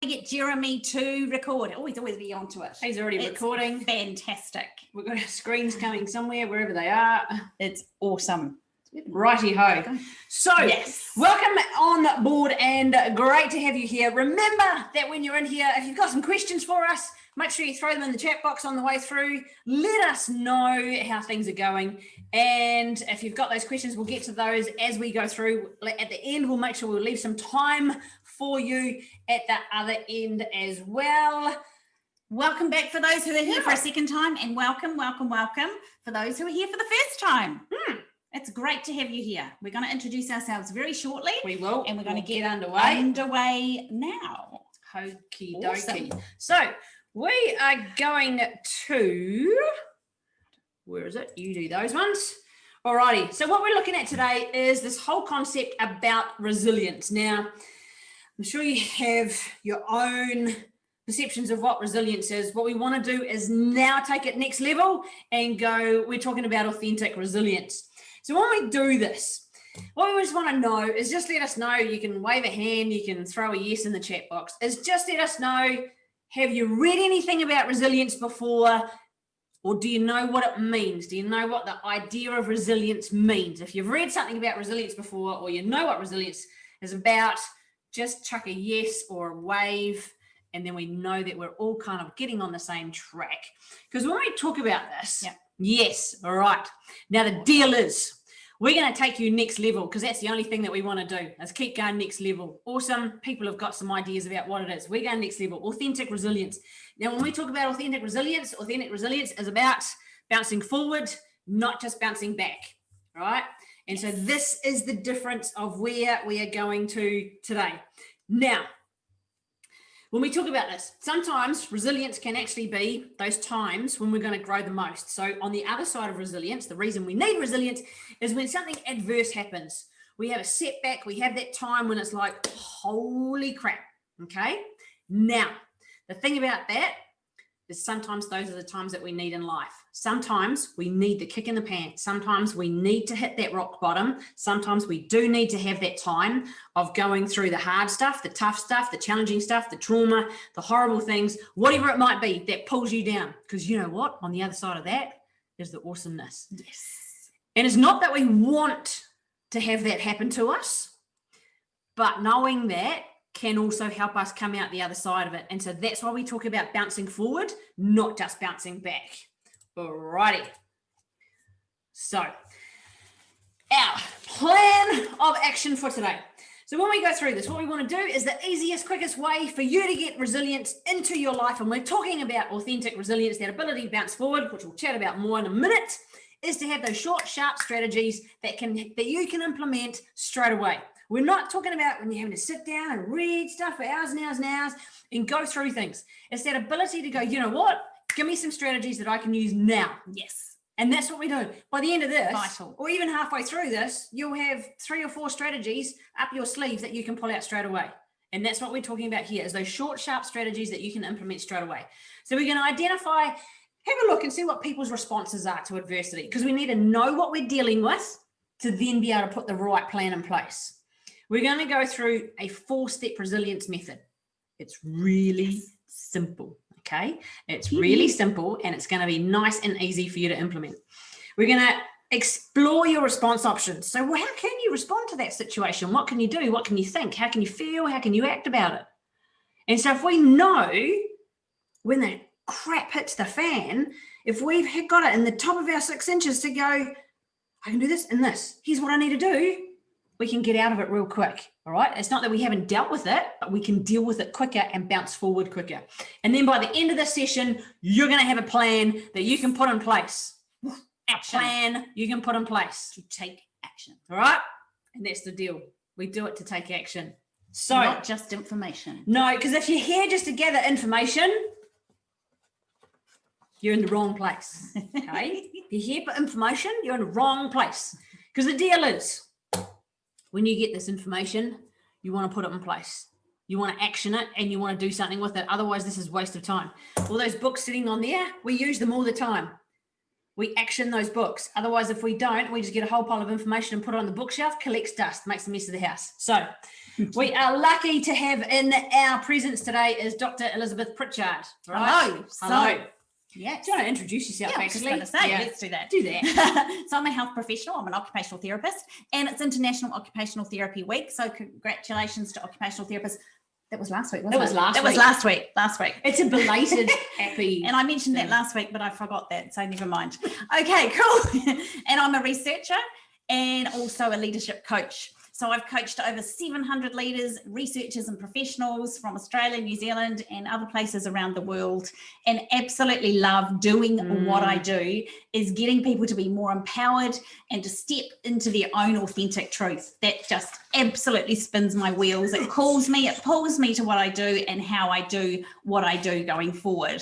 get Jeremy to record. He's always be onto it. He's already recording. Fantastic. We've got our screens coming somewhere, wherever they are. It's awesome. Righty-ho. So, yes. Welcome on board and great to have you here. Remember that when you're in here, if you've got some questions for us, make sure you throw them in the chat box on the way through. Let us know how things are going. And if you've got those questions, we'll get to those as we go through. At the end, we'll make sure we'll leave some time for you at the other end as well. Welcome back for those who are here for a second time, and welcome for those who are here for the first time. It's great to have you here. We're going to introduce ourselves very shortly. We will. And we're going to get underway now. Okie Awesome. dokie. So we are going to, where is it? You do those ones. Alrighty. So what we're looking at today is this whole concept about resilience. Now, I'm sure you have your own perceptions of what resilience is. What we want to do is now take it next level and go, we're talking about authentic resilience. So when we do this, what we just want to know is just let us know. You can wave a hand, you can throw a yes in the chat box. Is just let us know, have you read anything about resilience before? Or do you know what it means? Do you know what the idea of resilience means? If you've read something about resilience before, or you know what resilience is about, just chuck a yes or a wave, and then we know that we're all kind of getting on the same track. Because when we talk about this, yes, all right. Now the deal is, we're going to take you next level, because that's the only thing that we want to do, is keep going next level. Awesome. People have got some ideas about what it is. We're going next level, authentic resilience. Now, when we talk about authentic resilience is about bouncing forward, not just bouncing back, right? And so this is the difference of where we are going to today. Now, when we talk about this, sometimes resilience can actually be those times when we're going to grow the most. So on the other side of resilience, the reason we need resilience is when something adverse happens. We have a setback. We have that time when it's like, holy crap. Okay. Now, the thing about that is sometimes those are the times that we need in life. Sometimes we need the kick in the pants. Sometimes we need to hit that rock bottom. Sometimes we do need to have that time of going through the hard stuff, the tough stuff, the challenging stuff, the trauma, the horrible things, whatever it might be that pulls you down. Because you know what? On the other side of that is the awesomeness. Yes. And it's not that we want to have that happen to us, but knowing that can also help us come out the other side of it. And so that's why we talk about bouncing forward, not just bouncing back. Alrighty. So our plan of action for today. So when we go through this, what we want to do is the easiest, quickest way for you to get resilience into your life. And we're talking about authentic resilience, that ability to bounce forward, which we'll chat about more in a minute, is to have those short, sharp strategies that you can implement straight away. We're not talking about when you're having to sit down and read stuff for hours and hours and hours and go through things. It's that ability to go, you know what? Give me some strategies that I can use now. Yes. And that's what we do. By the end of this, vital. Or even halfway through this, you'll have 3 or 4 strategies up your sleeve that you can pull out straight away. And that's what we're talking about here, is those short, sharp strategies that you can implement straight away. So we're going to identify, have a look and see what people's responses are to adversity, because we need to know what we're dealing with to then be able to put the right plan in place. We're going to go through a 4-step resilience method. It's really simple, okay? It's really simple, and it's going to be nice and easy for you to implement. We're going to explore your response options. So how can you respond to that situation? What can you do? What can you think? How can you feel? How can you act about it? And so if we know when the crap hits the fan, if we've got it in the top of our 6 inches to go, I can do this and this. Here's what I need to do. We can get out of it real quick, all right? It's not that we haven't dealt with it, but we can deal with it quicker and bounce forward quicker. And then by the end of this session, you're going to have a plan that you can put in place. Action. A plan you can put in place. To take action. All right? And that's the deal. We do it to take action. So not just information. No, because if you're here just to gather information, you're in the wrong place, okay? If you're here for information, you're in the wrong place. Because the deal is, when you get this information, you want to put it in place. You want to action it, and you want to do something with it. Otherwise, this is a waste of time. All those books sitting on there, we use them all the time. we action those books. Otherwise, if we don't, we just get a whole pile of information and put it on the bookshelf, collects dust, makes a mess of the house. So we are lucky to have in our presence today is Dr. Elizabeth Pritchard. Right? Hello. Yeah. Do you want to introduce yourself, Yeah, actually? I was just going to say, let's do that. Do that. So I'm a health professional. I'm an occupational therapist, and it's International Occupational Therapy Week. So congratulations to occupational therapists. That was last week, wasn't it? That was last week. Last week. It's a belated happy. And I mentioned that last week, but I forgot that, so never mind. Okay, cool. And I'm a researcher and also a leadership coach. So I've coached over 700 leaders, researchers and professionals from Australia, New Zealand and other places around the world, and absolutely love doing what I do, is getting people to be more empowered and to step into their own authentic truth. That just absolutely spins my wheels. It pulls me to what I do and how I do what I do going forward.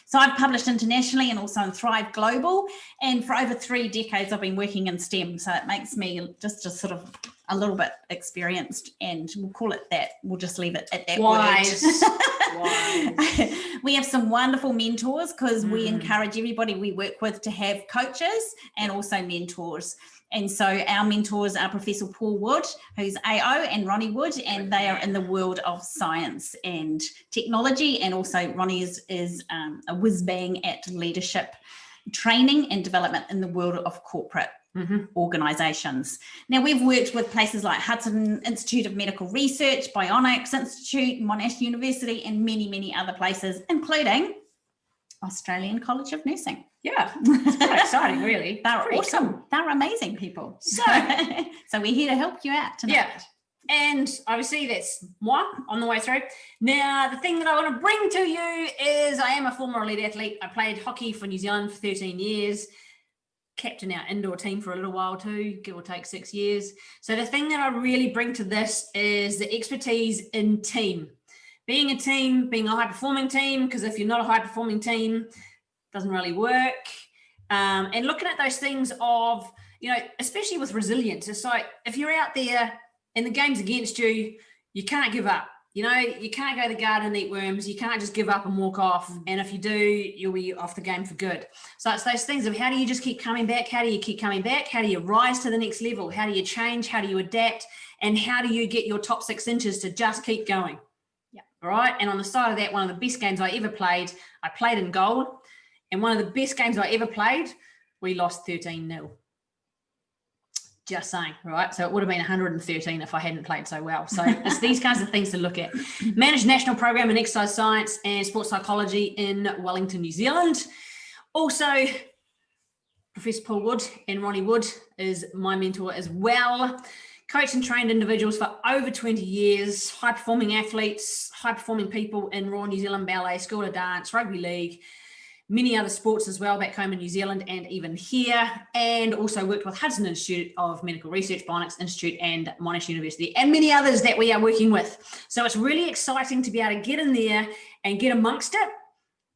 So I've published internationally and also in Thrive Global. And for over 3 decades, I've been working in STEM. So it makes me just sort of a little bit experienced, and we'll call it that. We'll just leave it at that Wise. word. We have some wonderful mentors, because we encourage everybody we work with to have coaches and also mentors. And so our mentors are Professor Paul Wood, who's AO, and Ronnie Wood, and they are in the world of science and technology. And also Ronnie is a whiz-bang at leadership training and development in the world of corporate organisations. Now, we've worked with places like Hudson Institute of Medical Research, Bionics Institute, Monash University, and many, many other places, including Australian College of Nursing. Yeah, it's quite exciting, really. They're awesome. Cool. They're amazing people. So we're here to help you out tonight. Yeah. And obviously that's moi on the way through. Now, the thing that I want to bring to you is I am a former elite athlete. I played hockey for New Zealand for 13 years, captain our indoor team for a little while too, give or take 6 years. So the thing that I really bring to this is the expertise in team. Being a team, being a high-performing team, because if you're not a high-performing team, doesn't really work. And looking at those things of, especially with resilience, it's like if you're out there and the game's against you, you can't give up. You can't go to the garden and eat worms. You can't just give up and walk off. And if you do, you'll be off the game for good. So it's those things of how do you just keep coming back? How do you keep coming back? How do you rise to the next level? How do you change? How do you adapt? And how do you get your top 6 inches to just keep going? Yeah. All right. And on the side of that, one of the best games I ever played, I played in goal. And one of the best games I ever played, we lost 13-0. Just saying, right? So it would have been 113 if I hadn't played so well. So it's these kinds of things to look at. Managed National Program in Exercise Science and Sports Psychology in Wellington, New Zealand. Also, Professor Paul Wood and Ronnie Wood is my mentor as well. Coached and trained individuals for over 20 years, high-performing athletes, high-performing people in Royal New Zealand Ballet, School of Dance, Rugby League, many other sports as well back home in New Zealand and even here, and also worked with Hudson Institute of Medical Research, Bionics Institute and Monash University, and many others that we are working with. So it's really exciting to be able to get in there and get amongst it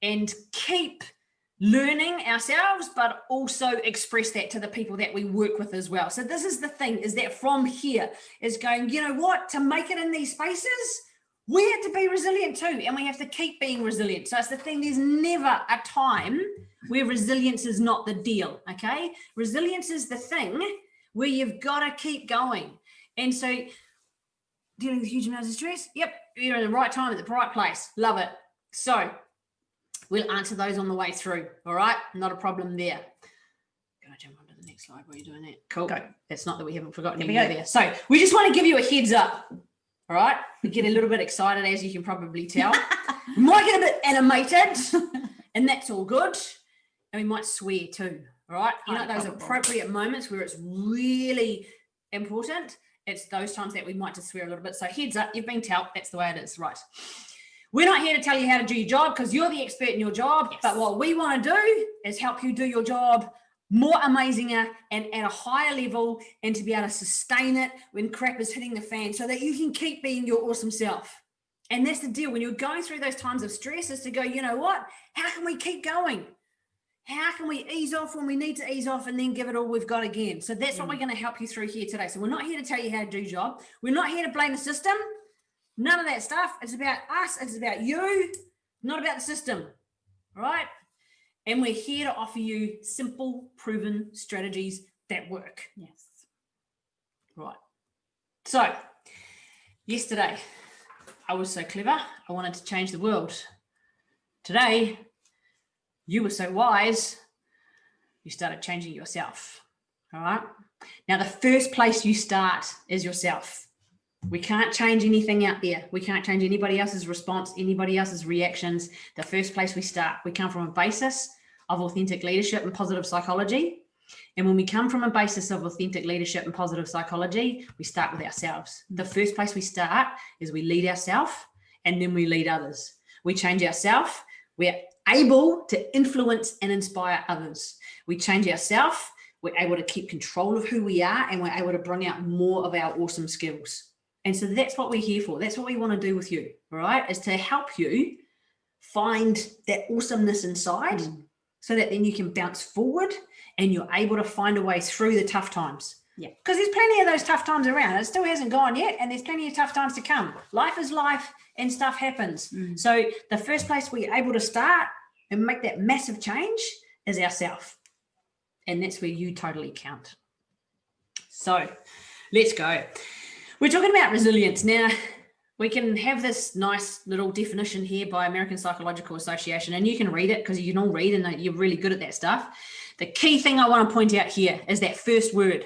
and keep learning ourselves, but also express that to the people that we work with as well. So this is the thing, is that from here is going, you know what, to make it in these spaces, we have to be resilient too, and we have to keep being resilient. So it's the thing, there's never a time where resilience is not the deal, okay? Resilience is the thing where you've got to keep going. And so dealing with huge amounts of stress, yep, you're in the right time at the right place. Love it. So we'll answer those on the way through, all right? Not a problem there. Gonna jump onto the next slide while you're doing that. Cool. Go. That's not that we haven't forgotten anything there. So we just want to give you a heads up. All right, we get a little bit excited, as you can probably tell. We might get a bit animated, and that's all good. And we might swear too, all right? Those appropriate moments where it's really important, it's those times that we might just swear a little bit. So heads up, you've been told, that's the way it is, right? We're not here to tell you how to do your job because you're the expert in your job, but what we want to do is help you do your job more amazinger and at a higher level, and to be able to sustain it when crap is hitting the fan so that you can keep being your awesome self. And that's the deal. When you're going through those times of stress, is to go, you know what? How can we keep going? How can we ease off when we need to ease off and then give it all we've got again? So that's what we're going to help you through here today. So we're not here to tell you how to do your job. We're not here to blame the system. None of that stuff. It's about us. It's about you, not about the system. All right? And we're here to offer you simple, proven strategies that work. Yes. Right. So, yesterday, I was so clever, I wanted to change the world. Today, you were so wise, you started changing yourself. All right. Now, the first place you start is yourself. We can't change anything out there. We can't change anybody else's response, anybody else's reactions. The first place we start, we come from a basis of authentic leadership and positive psychology. And when we come from a basis of authentic leadership and positive psychology, we start with ourselves. The first place we start is we lead ourselves, and then we lead others. We change ourselves. We're able to influence and inspire others. We change ourselves. We're able to keep control of who we are, and we're able to bring out more of our awesome skills. And so that's what we're here for. That's what we want to do with you, all right, is to help you find that awesomeness inside so that then you can bounce forward and you're able to find a way through the tough times. Yeah. Because there's plenty of those tough times around. It still hasn't gone yet, and there's plenty of tough times to come. Life is life, and stuff happens. So the first place we're able to start and make that massive change is ourself. And that's where you totally count. So let's go. We're talking about resilience. Now, we can have this nice little definition here by American Psychological Association, and you can read it because you can all read and you're really good at that stuff. The key thing I want to point out here is that first word,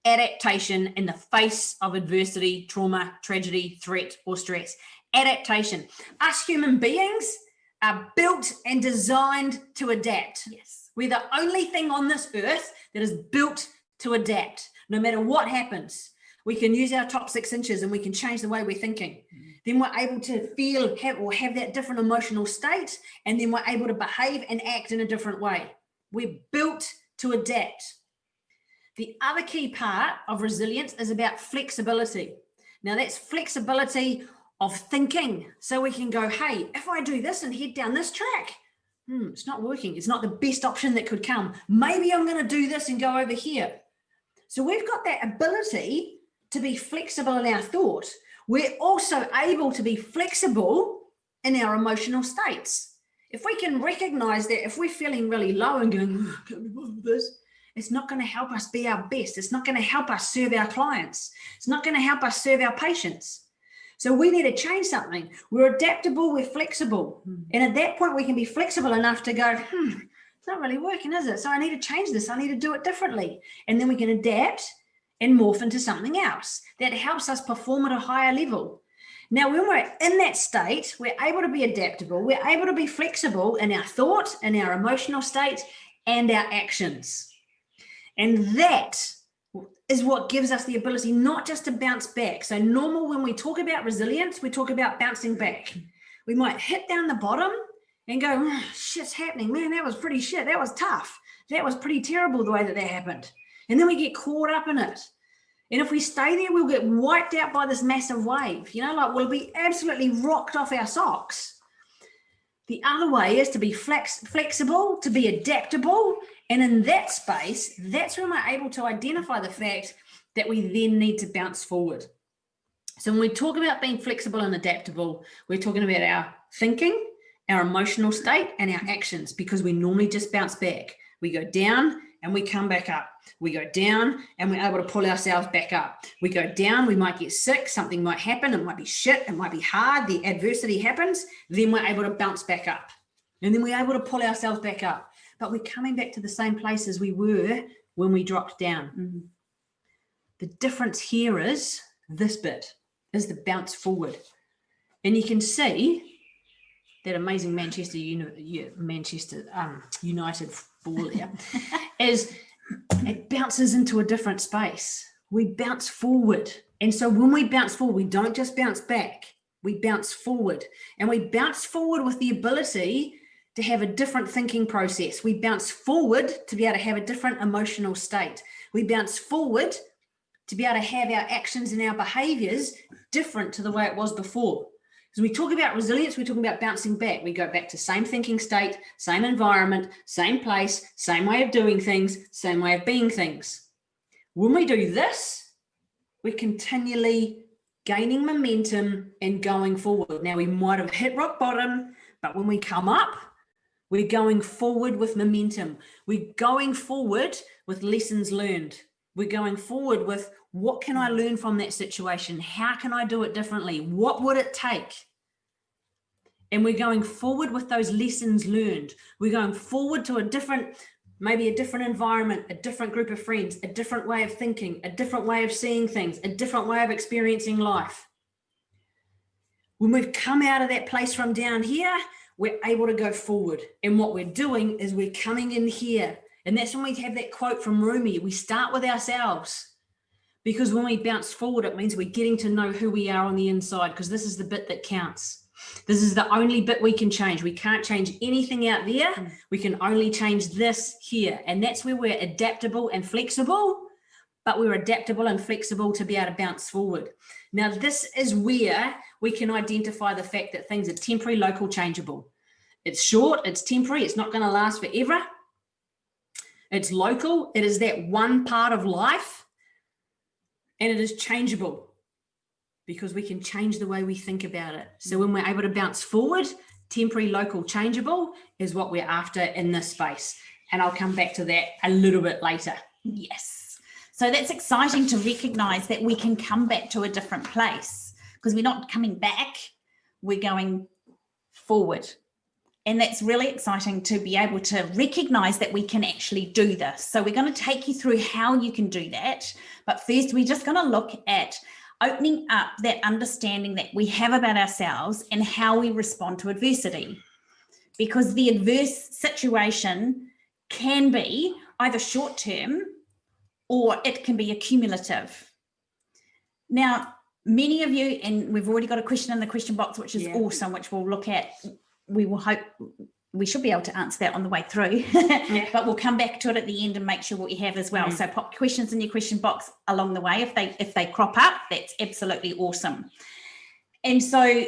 adaptation in the face of adversity, trauma, tragedy, threat, or stress. Adaptation. Us human beings are built and designed to adapt. Yes. We're the only thing on this earth that is built to adapt. No matter what happens, we can use our top 6 inches and we can change the way we're thinking. Then we're able to feel, have that different emotional state, and then we're able to behave and act in a different way. We're built to adapt. The other key part of resilience is about flexibility. Now, that's flexibility of thinking. So we can go, hey, if I do this and head down this track, it's not working. It's not the best option that could come. Maybe I'm going to do this and go over here. So we've got that ability to be flexible in our thought. We're also able to be flexible in our emotional states. If we can recognize that if we're feeling really low and going, I can't be bothered with this, it's not going to help us be our best. It's not going to help us serve our clients. It's not going to help us serve our patients. So we need to change something. We're adaptable, we're flexible. And at that point, we can be flexible enough to go, it's not really working, is it? So I need to change this. I need to do it differently. And then we can adapt and morph into something else that helps us perform at a higher level. Now, when we're in that state, we're able to be adaptable. We're able to be flexible in our thought, in our emotional state, and our actions. And that is what gives us the ability not just to bounce back. So normal, when we talk about resilience, we talk about bouncing back. We might hit down the bottom and go, shit's happening. Man, that was pretty shit. That was tough. That was pretty terrible the way that happened. And then we get caught up in it. And if we stay there, we'll get wiped out by this massive wave. We'll be absolutely rocked off our socks. The other way is to be flexible, to be adaptable. And in that space, that's when we're able to identify the fact that we then need to bounce forward. So when we talk about being flexible and adaptable, we're talking about our thinking, our emotional state, and our actions, because we normally just bounce back. We go down and we come back up. We go down and we're able to pull ourselves back up. We go down, we might get sick, something might happen, it might be shit, it might be hard, the adversity happens, then we're able to bounce back up. And then we're able to pull ourselves back up. But we're coming back to the same place as we were when we dropped down. The difference here is this bit, is the bounce forward. And you can see that amazing Manchester United ball there is it bounces into a different space. We bounce forward. And so when we bounce forward, we don't just bounce back, we bounce forward. And we bounce forward with the ability to have a different thinking process. We bounce forward to be able to have a different emotional state. We bounce forward to be able to have our actions and our behaviors different to the way it was before. As we talk about resilience, we're talking about bouncing back. We go back to same thinking state, same environment, same place, same way of doing things, same way of being things. When we do this, we're continually gaining momentum and going forward. Now, we might have hit rock bottom, but when we come up, We're going forward with momentum. We're going forward with lessons learned. We're going forward with, what can I learn from that situation? How can I do it differently? What would it take? And we're going forward with those lessons learned. We're going forward to maybe a different environment, a different group of friends, a different way of thinking, a different way of seeing things, a different way of experiencing life. When we've come out of that place from down here, we're able to go forward. And what we're doing is we're coming in here. And that's when we have that quote from Rumi, we start with ourselves. Because when we bounce forward, it means we're getting to know who we are on the inside, because this is the bit that counts. This is the only bit we can change. We can't change anything out there. We can only change this here. And that's where we're adaptable and flexible, but we're adaptable and flexible to be able to bounce forward. Now, this is where we can identify the fact that things are temporary, local, changeable. It's short, it's temporary, it's not going to last forever. It's local, it is that one part of life, and it is changeable because we can change the way we think about it. So when we're able to bounce forward, temporary, local, changeable is what we're after in this space. And I'll come back to that a little bit later. Yes. So that's exciting to recognize that we can come back to a different place, because we're not coming back, we're going forward. And that's really exciting to be able to recognize that we can actually do this. So we're going to take you through how you can do that. But first, we're just going to look at opening up that understanding that we have about ourselves and how we respond to adversity. Because the adverse situation can be either short-term or it can be accumulative. Now, many of you, and we've already got a question in the question box, which is awesome, which we'll look at. We will hope we should be able to answer that on the way through, but we'll come back to it at the end and make sure what we have as well. So pop questions in your question box along the way. If they crop up, that's absolutely awesome. And so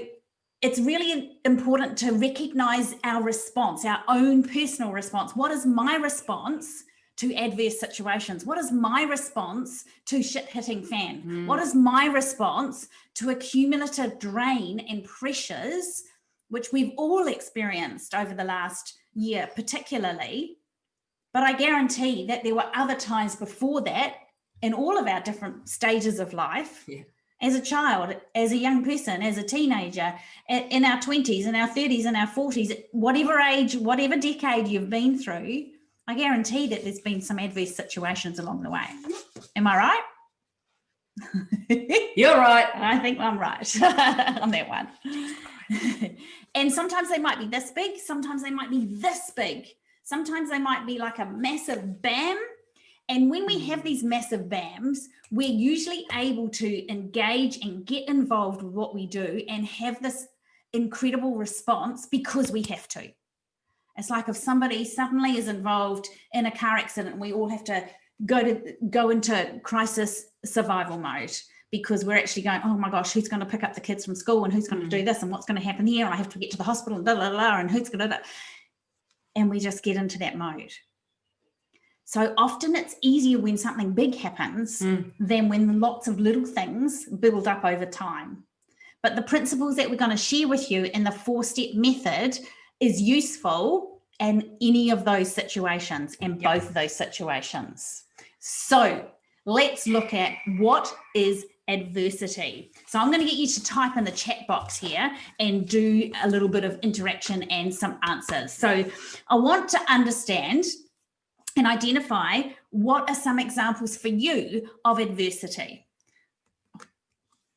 it's really important to recognize our response, our own personal response. What is my response to adverse situations? What is my response to shit hitting fan? What is my response to accumulative drain and pressures, which we've all experienced over the last year, particularly? But I guarantee that there were other times before that in all of our different stages of life, as a child, as a young person, as a teenager, in our 20s, in our 30s, in our 40s, whatever age, whatever decade you've been through, I guarantee that there's been some adverse situations along the way. Am I right? You're right. I think I'm right on that one. And sometimes they might be this big, sometimes they might be this big, sometimes they might be like a massive bam. And when we have these massive bams, we're usually able to engage and get involved with what we do and have this incredible response because we have to. It's like if somebody suddenly is involved in a car accident, we all have to go into crisis survival mode, because we're actually going, oh my gosh, who's going to pick up the kids from school, and who's going to do this, and what's going to happen here, and I have to get to the hospital, and who's going to, and we just get into that mode. So often it's easier when something big happens than when lots of little things build up over time. But the principles that we're going to share with you in the 4-step method is useful in any of those situations and both of those situations. So let's look at what is adversity. So I'm going to get you to type in the chat box here and do a little bit of interaction and some answers. So I want to understand and identify what are some examples for you of adversity.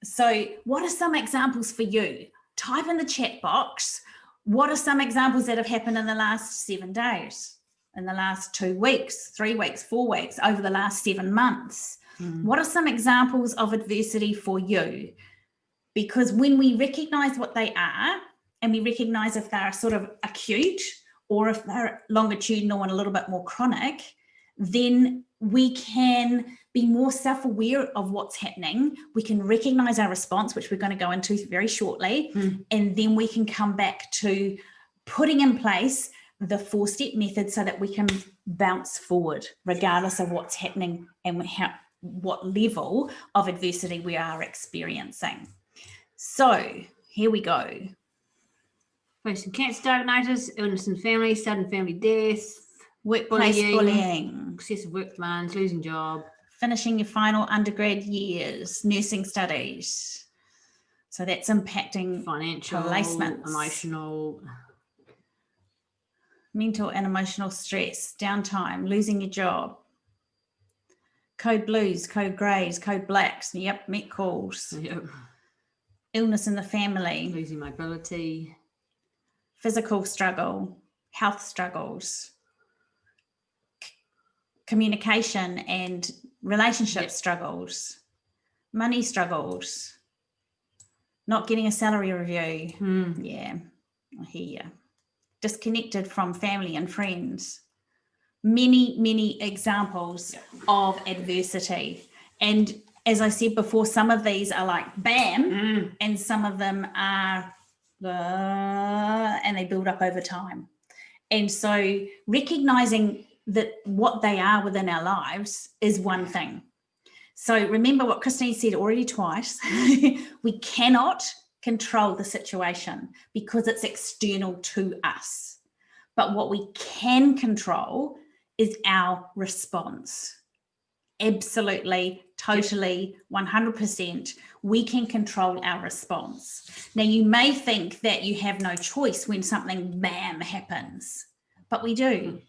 So what are some examples for you? Type in the chat box. What are some examples that have happened in the last 7 days, in the last 2 weeks, 3 weeks, 4 weeks, over the last 7 months? What are some examples of adversity for you? Because when we recognize what they are, and we recognize if they're sort of acute or if they're longitudinal and a little bit more chronic, then we can be more self-aware of what's happening. We can recognize our response, which we're going to go into very shortly, and then we can come back to putting in place the 4-step method so that we can bounce forward regardless of what's happening and what level of adversity we are experiencing. So here we go. Facing cancer diagnosis, illness in family, sudden family death, workplace bullying, excessive work demands, losing job, finishing your final undergrad years, nursing studies. So that's impacting financial, placements, emotional, mental and emotional stress, downtime, losing your job, code blues, code greys, code blacks, yep, met calls, yep. illness in the family, Losing mobility, physical struggle, health struggles, communication and relationship struggles, money struggles, not getting a salary review. Yeah, I hear you. Disconnected from family and friends. Many examples of adversity. And as I said before, some of these are like bam, and some of them are and they build up over time. And so recognizing that what they are within our lives is one thing. So remember what Christine said already twice. We cannot control the situation because it's external to us. But what we can control is our response. Absolutely, totally, 100%. We can control our response. Now, you may think that you have no choice when something bam happens, but we do.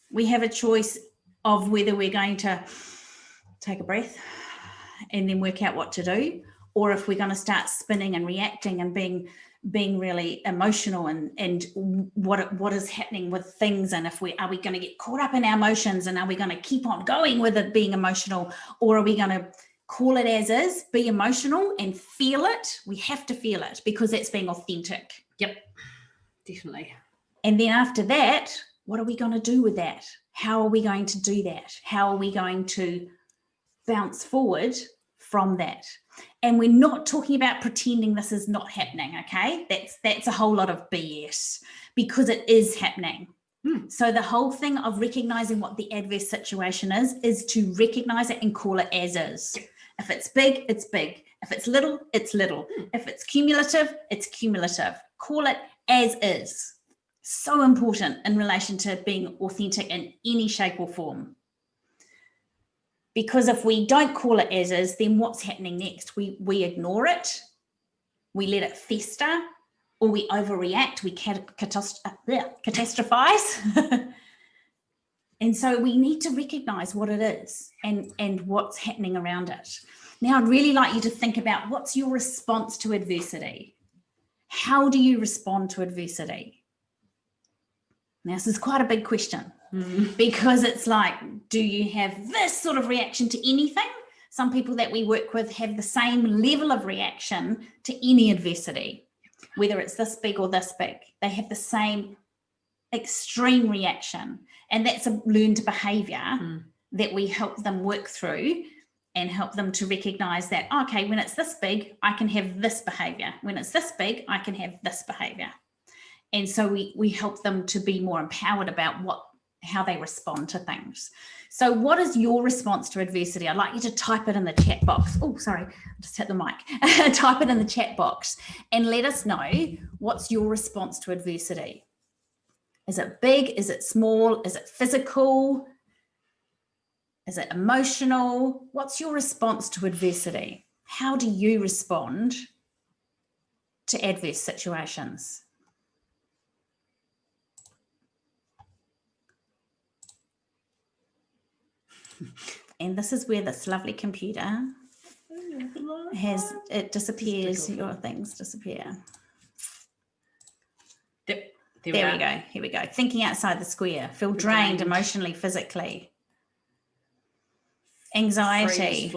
We have a choice of whether we're going to take a breath and then work out what to do, or if we're going to start spinning and reacting and being really emotional and what is happening with things, and if are we going to get caught up in our emotions, and are we going to keep on going with it being emotional, or are we going to call it as is, be emotional and feel it? We have to feel it because that's being authentic. Yep, definitely. And then after that, what are we going to do with that? How are we going to do that? How are we going to bounce forward from that? And we're not talking about pretending this is not happening, okay? That's a whole lot of BS, because it is happening. So the whole thing of recognizing what the adverse situation is to recognize it and call it as is. If it's big, it's big. If it's little, it's little. If it's cumulative, it's cumulative. Call it as is. So important in relation to being authentic in any shape or form. Because if we don't call it as is, then what's happening next? We ignore it, we let it fester, or we overreact, we catastrophize. And so we need to recognize what it is and what's happening around it. Now, I'd really like you to think about, what's your response to adversity? How do you respond to adversity? Now, this is quite a big question. Because it's like, do you have this sort of reaction to anything? Some people that we work with have the same level of reaction to any adversity, whether it's this big or this big. They have the same extreme reaction, and that's a learned behavior that we help them work through and help them to recognize that, okay, when it's this big, I can have this behavior. When it's this big, I can have this behavior. And so we help them to be more empowered about how they respond to things. So what is your response to adversity? I'd like you to type it in the chat box. Oh, sorry, I just hit the mic. Type it in the chat box and let us know, what's your response to adversity? Is it big? Is it small? Is it physical? Is it emotional? What's your response to adversity? How do you respond to adverse situations? And this is where this lovely computer disappears, your things disappear. There we go. Here we go. Thinking outside the square. Feel drained emotionally, physically. Anxiety.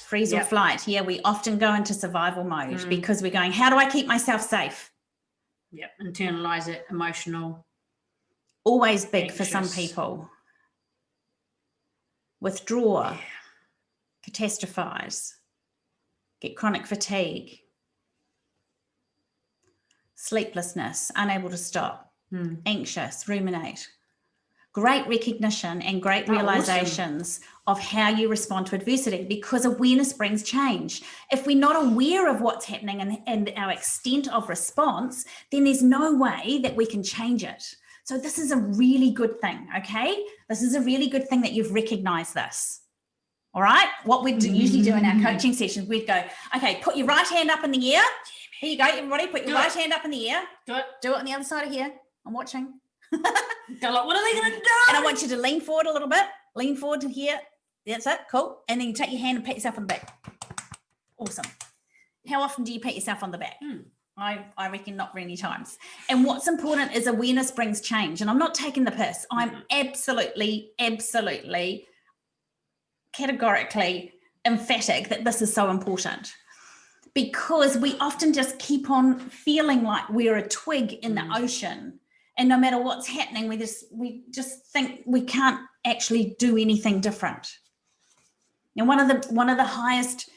Freeze or flight. Yeah, we often go into survival mode because we're going, how do I keep myself safe? Yep, internalize it, emotional. Always big for some people. Withdraw, catastrophize, get chronic fatigue, sleeplessness, unable to stop, anxious, ruminate, great recognition and great Oh, realizations of how you respond to adversity, because awareness brings change. If we're not aware of what's happening and our extent of response, then there's no way that we can change it. So this is a really good thing, okay? This is a really good thing that you've recognized this. All right, what we usually do in our coaching sessions, we'd go, okay, put your right hand up in the air. Here you go, everybody, put your right hand up in the air. Do it on the other side of here. I'm watching. Go like, what are they going to do? And I want you to lean forward a little bit. Lean forward to here. That's it, cool. And then you take your hand and pat yourself on the back. Awesome. How often do you pat yourself on the back? I reckon not very many times. And what's important is awareness brings change. And I'm not taking the piss. I'm absolutely categorically emphatic that this is so important, because we often just keep on feeling like we're a twig in the ocean, and no matter what's happening, we just think we can't actually do anything different. Now, one of the highest,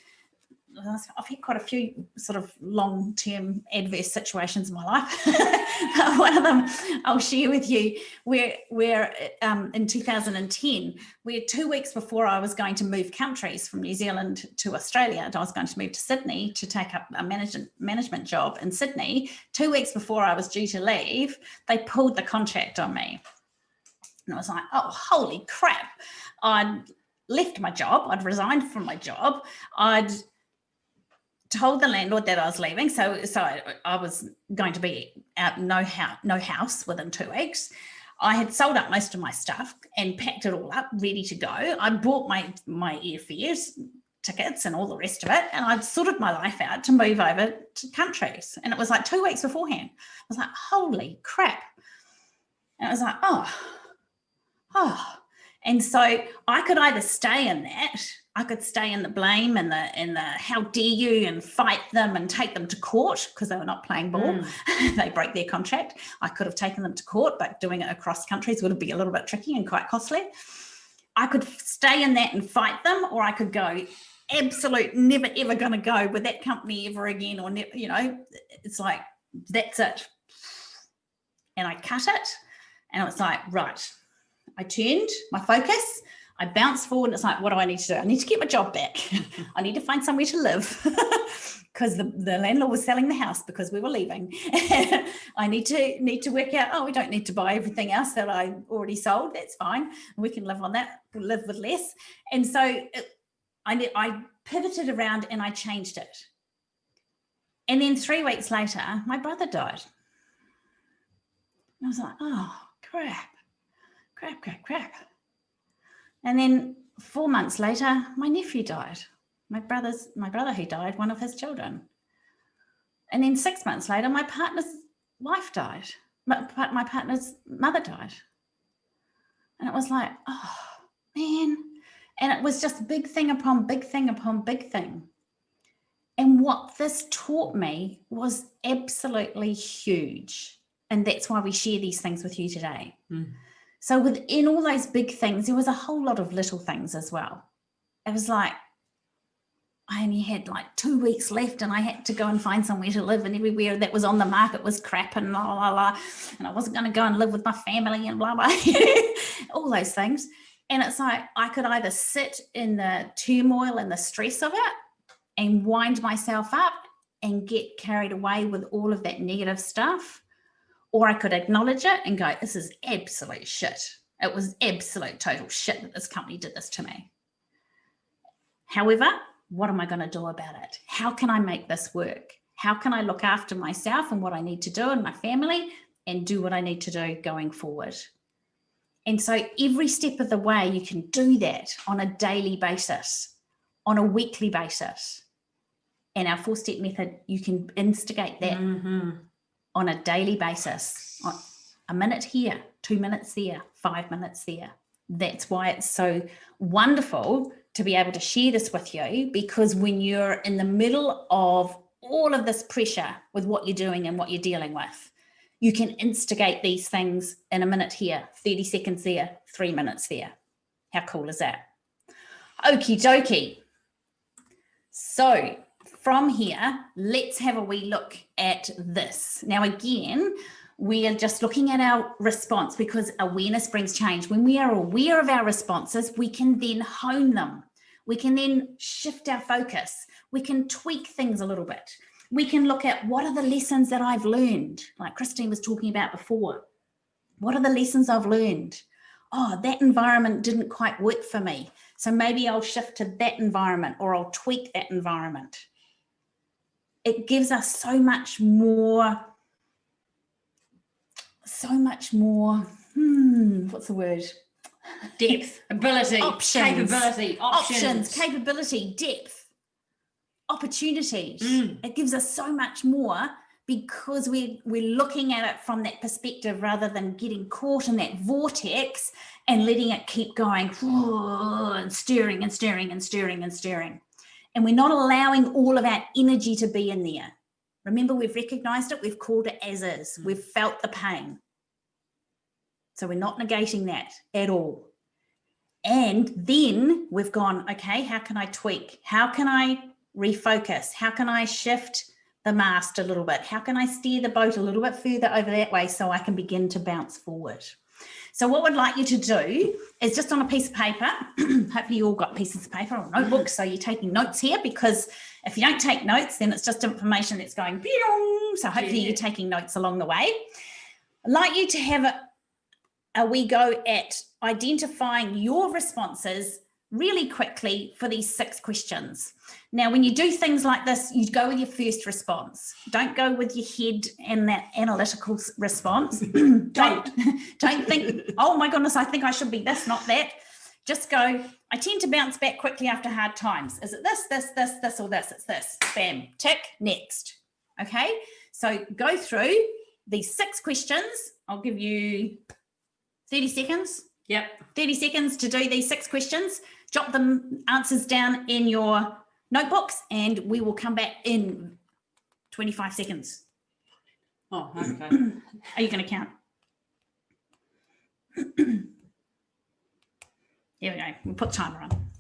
I've had quite a few sort of long-term adverse situations in my life. One of them I'll share with you, where in 2010, where 2 weeks before I was going to move countries from New Zealand to Australia, and I was going to move to Sydney to take up a management job in Sydney. 2 weeks before I was due to leave, they pulled the contract on me. And I was like, oh, holy crap. I'd left my job. I'd resigned from my job. I'd told the landlord that I was leaving, so I was going to be out no house within 2 weeks. I had sold up most of my stuff and packed it all up, ready to go. I bought my airfares, tickets, and all the rest of it, and I'd sorted my life out to move over to countries. And it was like 2 weeks beforehand. I was like, holy crap! And I was like, oh. And so I could either stay in that. I could stay in the blame and the how dare you, and fight them and take them to court because they were not playing ball. They broke their contract. I could have taken them to court, but doing it across countries would be a little bit tricky and quite costly. I could stay in that and fight them, or I could go, absolute, never ever going to go with that company ever again, or it's like, that's it. And I cut it, and it's like, right. I turned my focus. I bounced forward, and it's like, what do I need to do? I need to get my job back. I need to find somewhere to live because the landlord was selling the house because we were leaving. I need to work out, oh, we don't need to buy everything else that I already sold. That's fine. We can live on that, live with less. And so I pivoted around and I changed it. And then 3 weeks later, my brother died. And I was like, oh, crap. And then 4 months later, my nephew died. My brother who died, one of his children. And then 6 months later, my partner's wife died. My partner's mother died. And it was like, oh, man. And it was just big thing upon big thing upon big thing. And what this taught me was absolutely huge. And that's why we share these things with you today. So within all those big things, there was a whole lot of little things as well. It was like, I only had like 2 weeks left, and I had to go and find somewhere to live, and everywhere that was on the market was crap and blah, blah, blah. And I wasn't going to go and live with my family and blah, blah, all those things. And it's like, I could either sit in the turmoil and the stress of it and wind myself up and get carried away with all of that negative stuff, or I could acknowledge it and go, this is absolute shit. It was absolute total shit that this company did this to me. However, what am I going to do about it? How can I make this work? How can I look after myself and what I need to do and my family, and do what I need to do going forward? And so every step of the way, you can do that on a daily basis, on a weekly basis. And our 4-step method, you can instigate that on a daily basis, a minute here, 2 minutes there, 5 minutes there. That's why it's so wonderful to be able to share this with you, because when you're in the middle of all of this pressure with what you're doing and what you're dealing with, you can instigate these things in a minute here, 30 seconds there, 3 minutes there. How cool is that? Okie dokie. So from here, let's have a wee look at this. Now, again, we are just looking at our response, because awareness brings change. When we are aware of our responses, we can then hone them. We can then shift our focus. We can tweak things a little bit. We can look at, what are the lessons that I've learned? Like Christine was talking about before. What are the lessons I've learned? Oh, that environment didn't quite work for me. So maybe I'll shift to that environment, or I'll tweak that environment. It gives us so much more, what's the word? Depth, ability, options, capability, depth, opportunities. It gives us so much more, because we're looking at it from that perspective, rather than getting caught in that vortex and letting it keep going and stirring and stirring and stirring and stirring. And we're not allowing all of our energy to be in there. Remember, we've recognized it, we've called it as is, we've felt the pain. So we're not negating that at all. And then we've gone, okay, how can I tweak? How can I refocus? How can I shift the mast a little bit? How can I steer the boat a little bit further over that way so I can begin to bounce forward? So what we'd like you to do is, just on a piece of paper, hopefully you all got pieces of paper or notebooks, so you're taking notes here, because if you don't take notes, then it's just information that's going, so hopefully you're taking notes along the way. I'd like you to have a wee go at identifying your responses really quickly for these 6 questions. Now, when you do things like this, you go with your first response. Don't go with your head and that analytical response. Don't think, oh my goodness, I think I should be this, not that. Just go, I tend to bounce back quickly after hard times. Is it this, or this? It's this. Bam, tick, next. Okay, so go through these 6 questions. I'll give you 30 seconds. Yep. 30 seconds to do these 6 questions. Jot them answers down in your notebooks, and we will come back in 25 seconds. Oh, okay. Are you going to count? Here we go. We'll put timer on.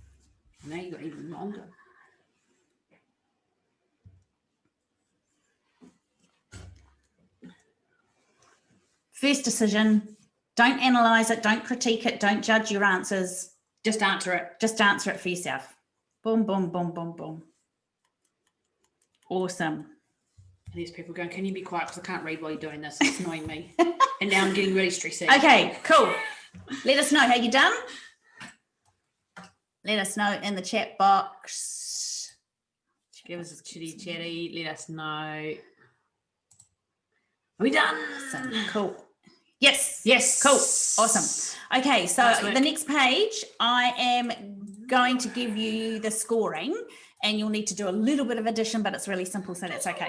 Now you got even longer. First decision. Don't analyze it. Don't critique it. Don't judge your answers. Just answer it. Just answer it for yourself. Boom, boom, boom, boom, boom. Awesome. And there's people going, can you be quiet, because I can't read while you're doing this. It's annoying me. And now I'm getting really stressed out. Okay, cool. Let us know how you're done. Let us know in the chat box. Give us a chitty chatty. Let us know. Are we done? Awesome. Cool. Yes. Yes. Cool. Awesome. Okay, so the next page, I am going to give you the scoring, and you'll need to do a little bit of addition, but it's really simple, so that's okay.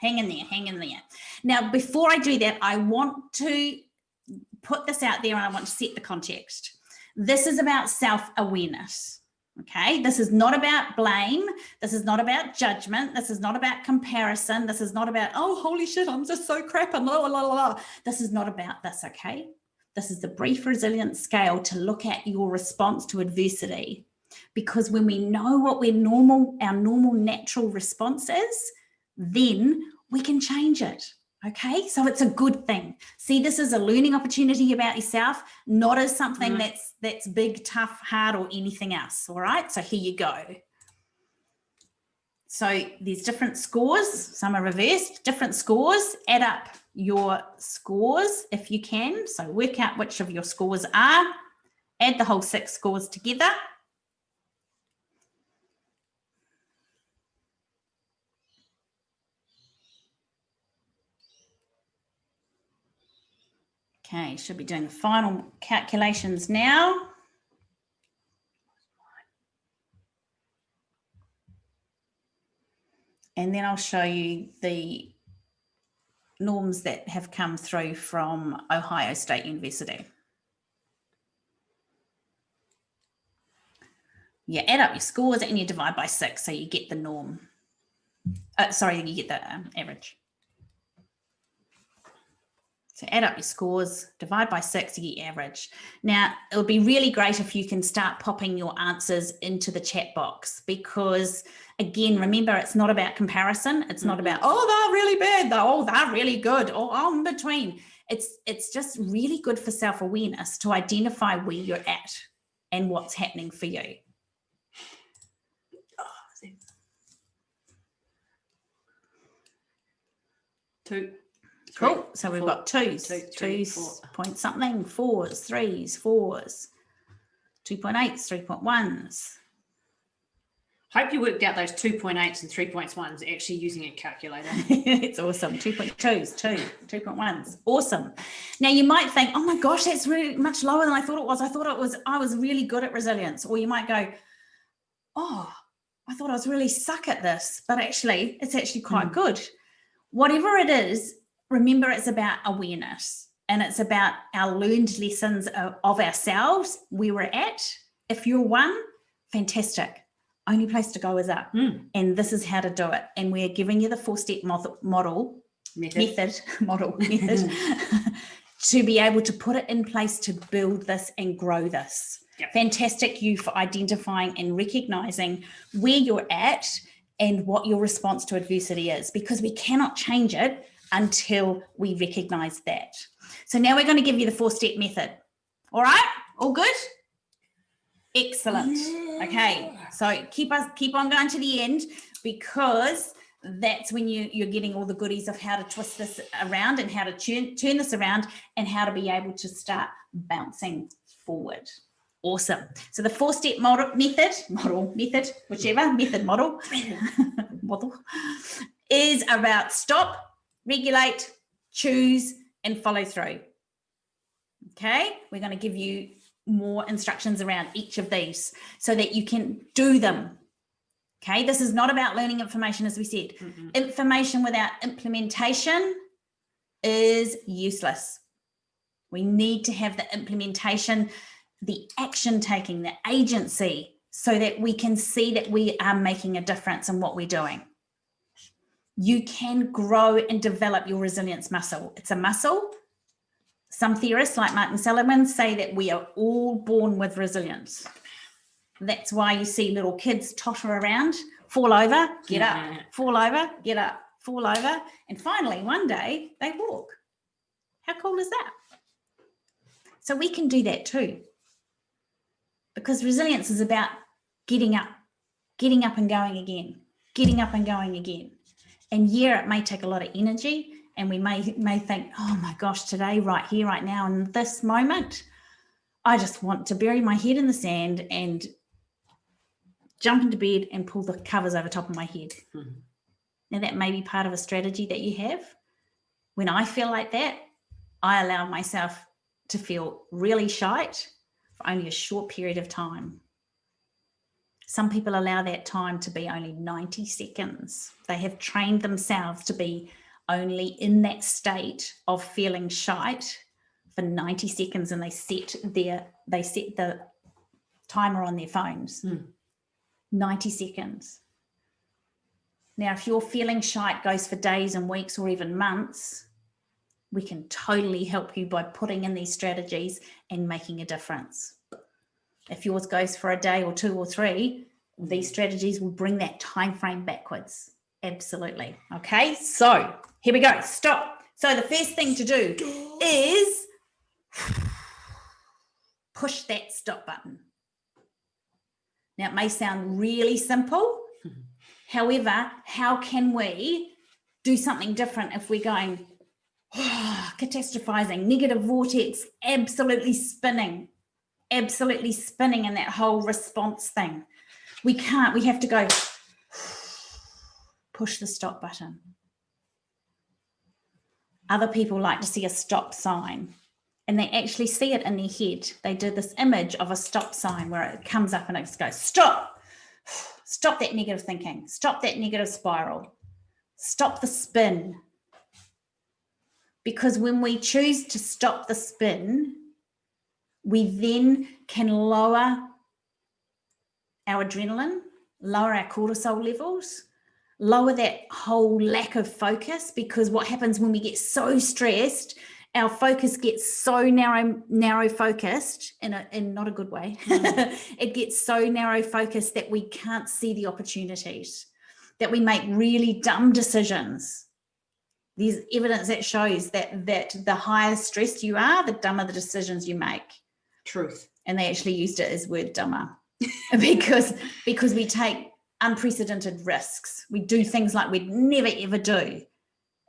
Hang in there, hang in there. Now, before I do that, I want to put this out there, and I want to set the context. This is about self-awareness. Okay, this is not about blame. This is not about judgment. This is not about comparison. This is not about, oh, holy shit, I'm just so crap and la, la, la, la. This is not about this, okay? This is the brief resilience scale to look at your response to adversity. Because when we know what our normal natural response is, then we can change it. Okay, so it's a good thing. See this as a learning opportunity about yourself, not as something that's big, tough, hard, or anything else. All right, so here you go. So there's different scores. Some are reversed. Different scores. Add up your scores if you can. So work out which of your scores are. Add the whole 6 scores together. Okay, should be doing the final calculations now. And then I'll show you the norms that have come through from Ohio State University. You add up your scores and you divide by 6, so you get the norm. You get the average. So add up your scores, divide by 6, you get average. Now, it would be really great if you can start popping your answers into the chat box, because again, remember, it's not about comparison. It's not about, oh, they're really bad, they're really good, or oh, in between. It's just really good for self-awareness to identify where you're at and what's happening for you. Two. Cool. So we've got twos, point something, 4s, 3s, 4s, 2.8s, 3.1s. Hope you worked out those 2.8s and 3.1s actually using a calculator. It's awesome. 2.2s, 2.1s. Awesome. Now you might think, oh my gosh, that's really much lower than I thought it was. I was really good at resilience. Or you might go, oh, I thought I was really suck at this, but actually it's actually quite good. Whatever it is, remember, it's about awareness, and it's about our learned lessons of ourselves, where we're at. If you're 1, fantastic. Only place to go is up. And this is how to do it. And we're giving you the 4-step method to be able to put it in place to build this and grow this. Yep. Fantastic you for identifying and recognizing where you're at and what your response to adversity is, because we cannot change it until we recognize that. So now we're going to give you the 4-step method. All right? All good? Excellent. Okay, so keep on going to the end, because that's when you're getting all the goodies of how to twist this around and how to turn this around and how to be able to start bouncing forward. Awesome. So the 4-step model is about stop, regulate, choose, and follow through. Okay, we're going to give you more instructions around each of these so that you can do them. Okay, this is not about learning information, as we said. Information without implementation is useless. We need to have the implementation, the action taking, the agency, so that we can see that we are making a difference in what we're doing. You can grow and develop your resilience muscle. It's a muscle. Some theorists like Martin Seligman say that we are all born with resilience. That's why you see little kids totter around, fall over, get up, fall over, get up, fall over, and finally one day they walk. How cool is that? So we can do that too, because resilience is about getting up and going again, getting up and going again. And yeah, it may take a lot of energy, and we may think, oh my gosh, today, right here, right now, in this moment, I just want to bury my head in the sand and jump into bed and pull the covers over top of my head. Now that may be part of a strategy that you have. When I feel like that, I allow myself to feel really shite for only a short period of time. Some people allow that time to be only 90 seconds. They have trained themselves to be only in that state of feeling shite for 90 seconds, and they set the timer on their phones. 90 seconds. Now, if your feeling shite goes for days and weeks or even months, we can totally help you by putting in these strategies and making a difference. If yours goes for a day or 2 or 3, these strategies will bring that time frame backwards. Absolutely. Okay, so here we go. Stop. So the first thing to do is push that stop button. Now, it may sound really simple. However, how can we do something different if we're going catastrophizing, negative vortex, absolutely spinning in that whole response thing? We can't. We have to go push the stop button. Other people like to see a stop sign, and they actually see it in their head. They do this image of a stop sign where it comes up and it goes, stop. Stop that negative thinking. Stop that negative spiral. Stop the spin. Because when we choose to stop the spin, we then can lower our adrenaline, lower our cortisol levels, lower that whole lack of focus, because what happens when we get so stressed our focus gets so narrow focused in not a good way. It gets so narrow focused that we can't see the opportunities, that we make really dumb decisions. There's evidence that shows that the higher stressed you are, the dumber the decisions you make. Truth. And they actually used it as word dumber because we take unprecedented risks. We do things like we'd never ever do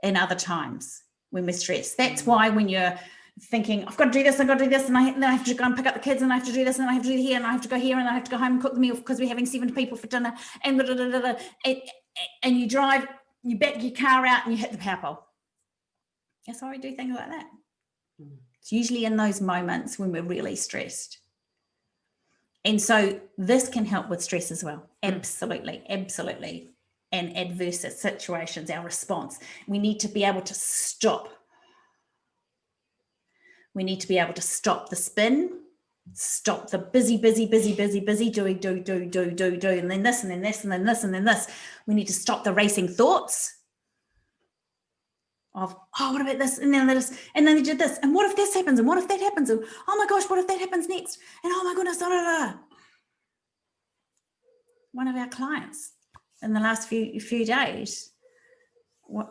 in other times when we're stressed. That's why when you're thinking, I've got to do this, and then I have to go and pick up the kids, and I have to do this, and I have to do here, and I have to go here, and I have to go home and cook the meal because we're having 7 people for dinner, and and you drive, you back your car out and you hit the power pole. That's why we do things like that. It's usually in those moments when we're really stressed. And so this can help with stress as well. Absolutely. And adverse situations, our response. We need to be able to stop. We need to be able to stop the spin, stop the busy, do, and then this, and then this, and then this, and then this. We need to stop the racing thoughts of, oh, what about this? And then this, and then they did this. And what if this happens? And what if that happens? And oh my gosh, what if that happens next? And oh my goodness, One of our clients in the last few days,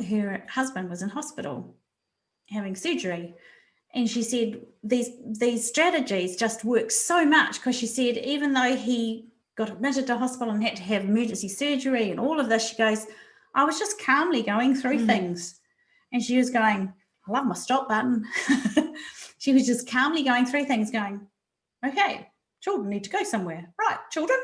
her husband was in hospital having surgery. And she said these strategies just work so much, because she said even though he got admitted to hospital and had to have emergency surgery and all of this, she goes, I was just calmly going through things. And she was going, I love my stop button. She was just calmly going through things going, okay, children need to go somewhere. Right, children,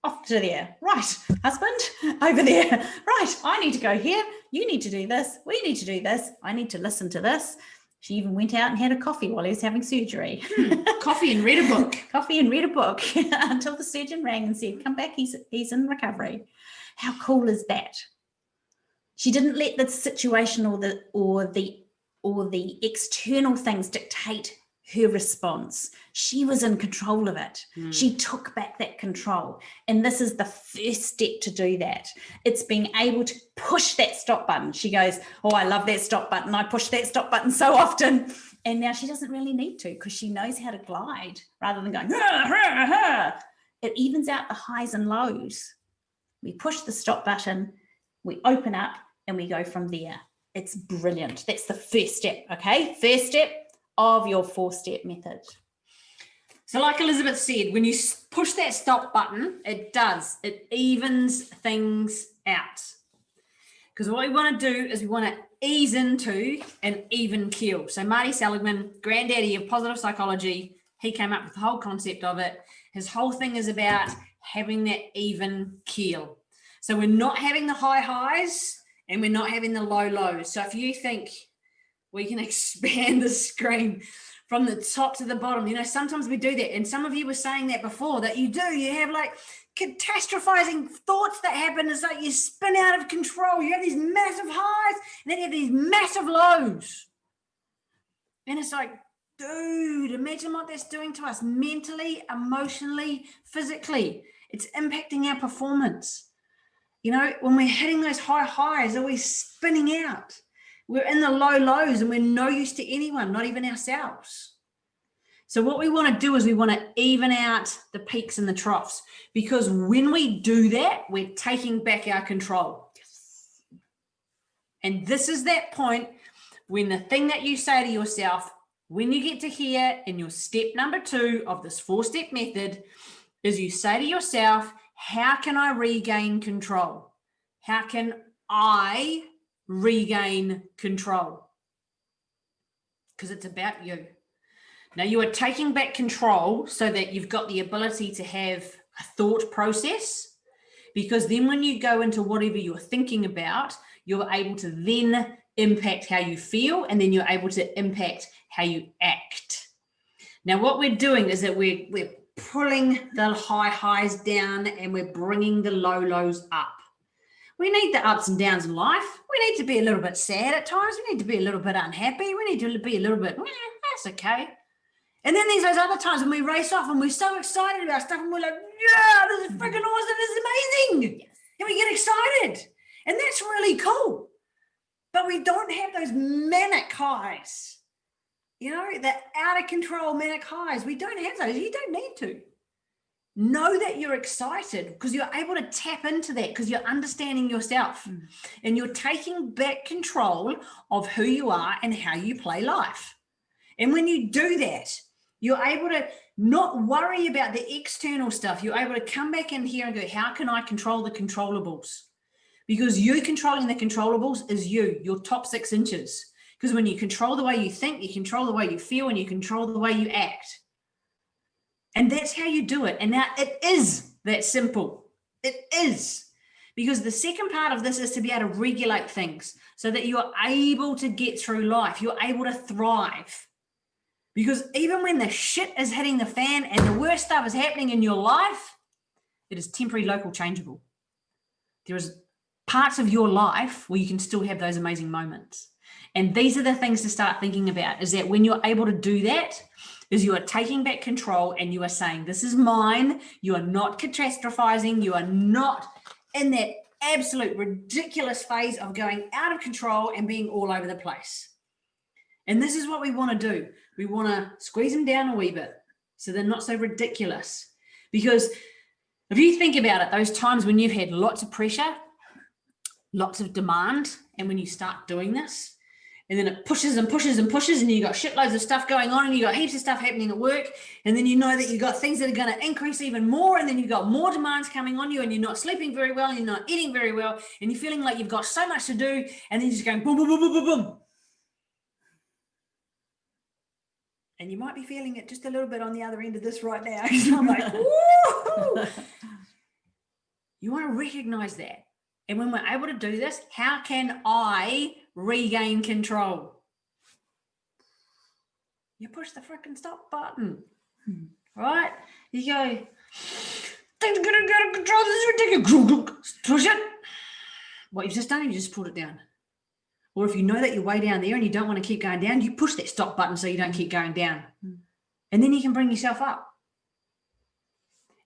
off to there. Right, husband, over there. Right, I need to go here. You need to do this. We need to do this. I need to listen to this. She even went out and had a coffee while he was having surgery. Coffee and read a book. Coffee and read a book until the surgeon rang and said, come back, he's in recovery. How cool is that? She didn't let the situation or the external things dictate her response. She was in control of it. She took back that control. And this is the first step to do that. It's being able to push that stop button. She goes, oh, I love that stop button. I push that stop button so often. And now she doesn't really need to, because she knows how to glide rather than going, ha, ha, ha. It evens out the highs and lows. We push the stop button, we open up, and we go from there. It's brilliant. That's the first step, okay? First step of your 4-step method. So like Elizabeth said, when you push that stop button, it evens things out. Because what we want to do is we want to ease into an even keel. So Marty Seligman, granddaddy of positive psychology, he came up with the whole concept of it. His whole thing is about having that even keel. So we're not having the high highs and we're not having the low lows. So if you think we can expand the screen from the top to the bottom, sometimes we do that. And some of you were saying that before, that you have like catastrophizing thoughts that happen. It's like you spin out of control. You have these massive highs and then you have these massive lows. And it's like, dude, imagine what that's doing to us mentally, emotionally, physically. It's impacting our performance. When we're hitting those high highs, are we spinning out? We're in the low lows and we're no use to anyone, not even ourselves. So what we want to do is we want to even out the peaks and the troughs, because when we do that, we're taking back our control. Yes. And this is that point when the thing that you say to yourself, when you get to here in your step number 2 of this 4-step method, is you say to yourself, how can I regain control? How can I regain control? Because it's about you. Now you are taking back control so that you've got the ability to have a thought process, because then when you go into whatever you're thinking about, you're able to then impact how you feel, and then you're able to impact how you act. Now what we're doing is that we're pulling the high highs down and we're bringing the low lows up. We need the ups and downs in life. We need to be a little bit sad at times. We need to be a little bit unhappy. We need to be a little bit, that's okay. And then there's those other times when we race off and we're so excited about stuff and we're like, yeah, this is freaking awesome. This is amazing. Yes. And we get excited. And that's really cool. But we don't have those manic highs. You know, the out of control manic highs. We don't have those. You don't need to. Know that you're excited because you're able to tap into that because you're understanding yourself and you're taking back control of who you are and how you play life. And when you do that, you're able to not worry about the external stuff. You're able to come back in here and go, how can I control the controllables? Because you controlling the controllables is your top 6 inches. Because when you control the way you think, you control the way you feel, and you control the way you act. And that's how you do it. And now it is that simple. It is. Because the second part of this is to be able to regulate things so that you're able to get through life. You're able to thrive. Because even when the shit is hitting the fan and the worst stuff is happening in your life, it is temporary, local, changeable. There is parts of your life where you can still have those amazing moments. And these are the things to start thinking about, is that when you're able to do that, is you are taking back control and you are saying, this is mine. You are not catastrophizing. You are not in that absolute ridiculous phase of going out of control and being all over the place. And this is what we want to do. We want to squeeze them down a wee bit so they're not so ridiculous. Because if you think about it, those times when you've had lots of pressure, lots of demand, and when you start doing this, and then it pushes and pushes and pushes, and you got shitloads of stuff going on, and you got heaps of stuff happening at work, and then you know that you got things that are going to increase even more, and then you've got more demands coming on you, and you're not sleeping very well, and you're not eating very well, and you're feeling like you've got so much to do, and then you're just going boom, boom, boom, boom, boom, boom. And you might be feeling it just a little bit on the other end of this right now. I'm like, woo! You want to recognize that. And when we're able to do this, how can I regain control? You push the freaking stop button, right? You go, things are going to get out of control. This is ridiculous. Push it. What you've just done, you just pulled it down. Or if you know that you're way down there and you don't want to keep going down, you push that stop button so you don't keep going down. And then you can bring yourself up.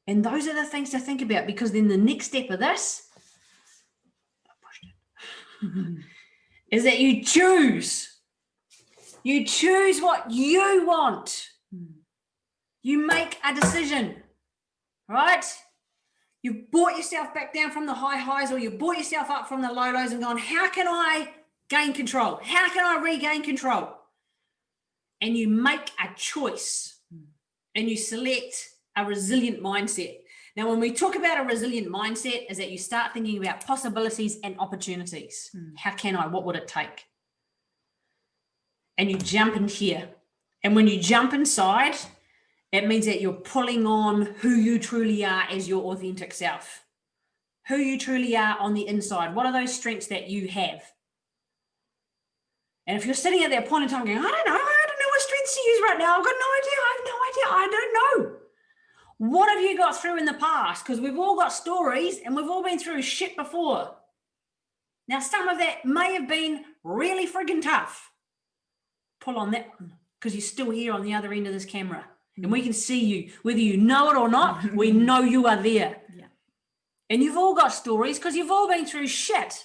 And those are the things to think about, because then the next step of this, is that you choose. You choose what you want. You make a decision, right? You've brought yourself back down from the high highs, or you brought yourself up from the low lows and gone, how can I gain control? How can I regain control? And you make a choice and you select a resilient mindset. Now, when we talk about a resilient mindset, is that you start thinking about possibilities and opportunities. How can I? What would it take? And you jump in here. And when you jump inside, it means that you're pulling on who you truly are as your authentic self. Who you truly are on the inside. What are those strengths that you have? And if you're sitting at that point in time going, I don't know what strengths to use right now. I've got no idea. I have no idea. I don't know. What have you got through in the past? Because we've all got stories and we've all been through shit before. Now, some of that may have been really friggin' tough. Pull on that one, because you're still here on the other end of this camera. And we can see you. Whether you know it or not, we know you are there. Yeah. And you've all got stories because you've all been through shit.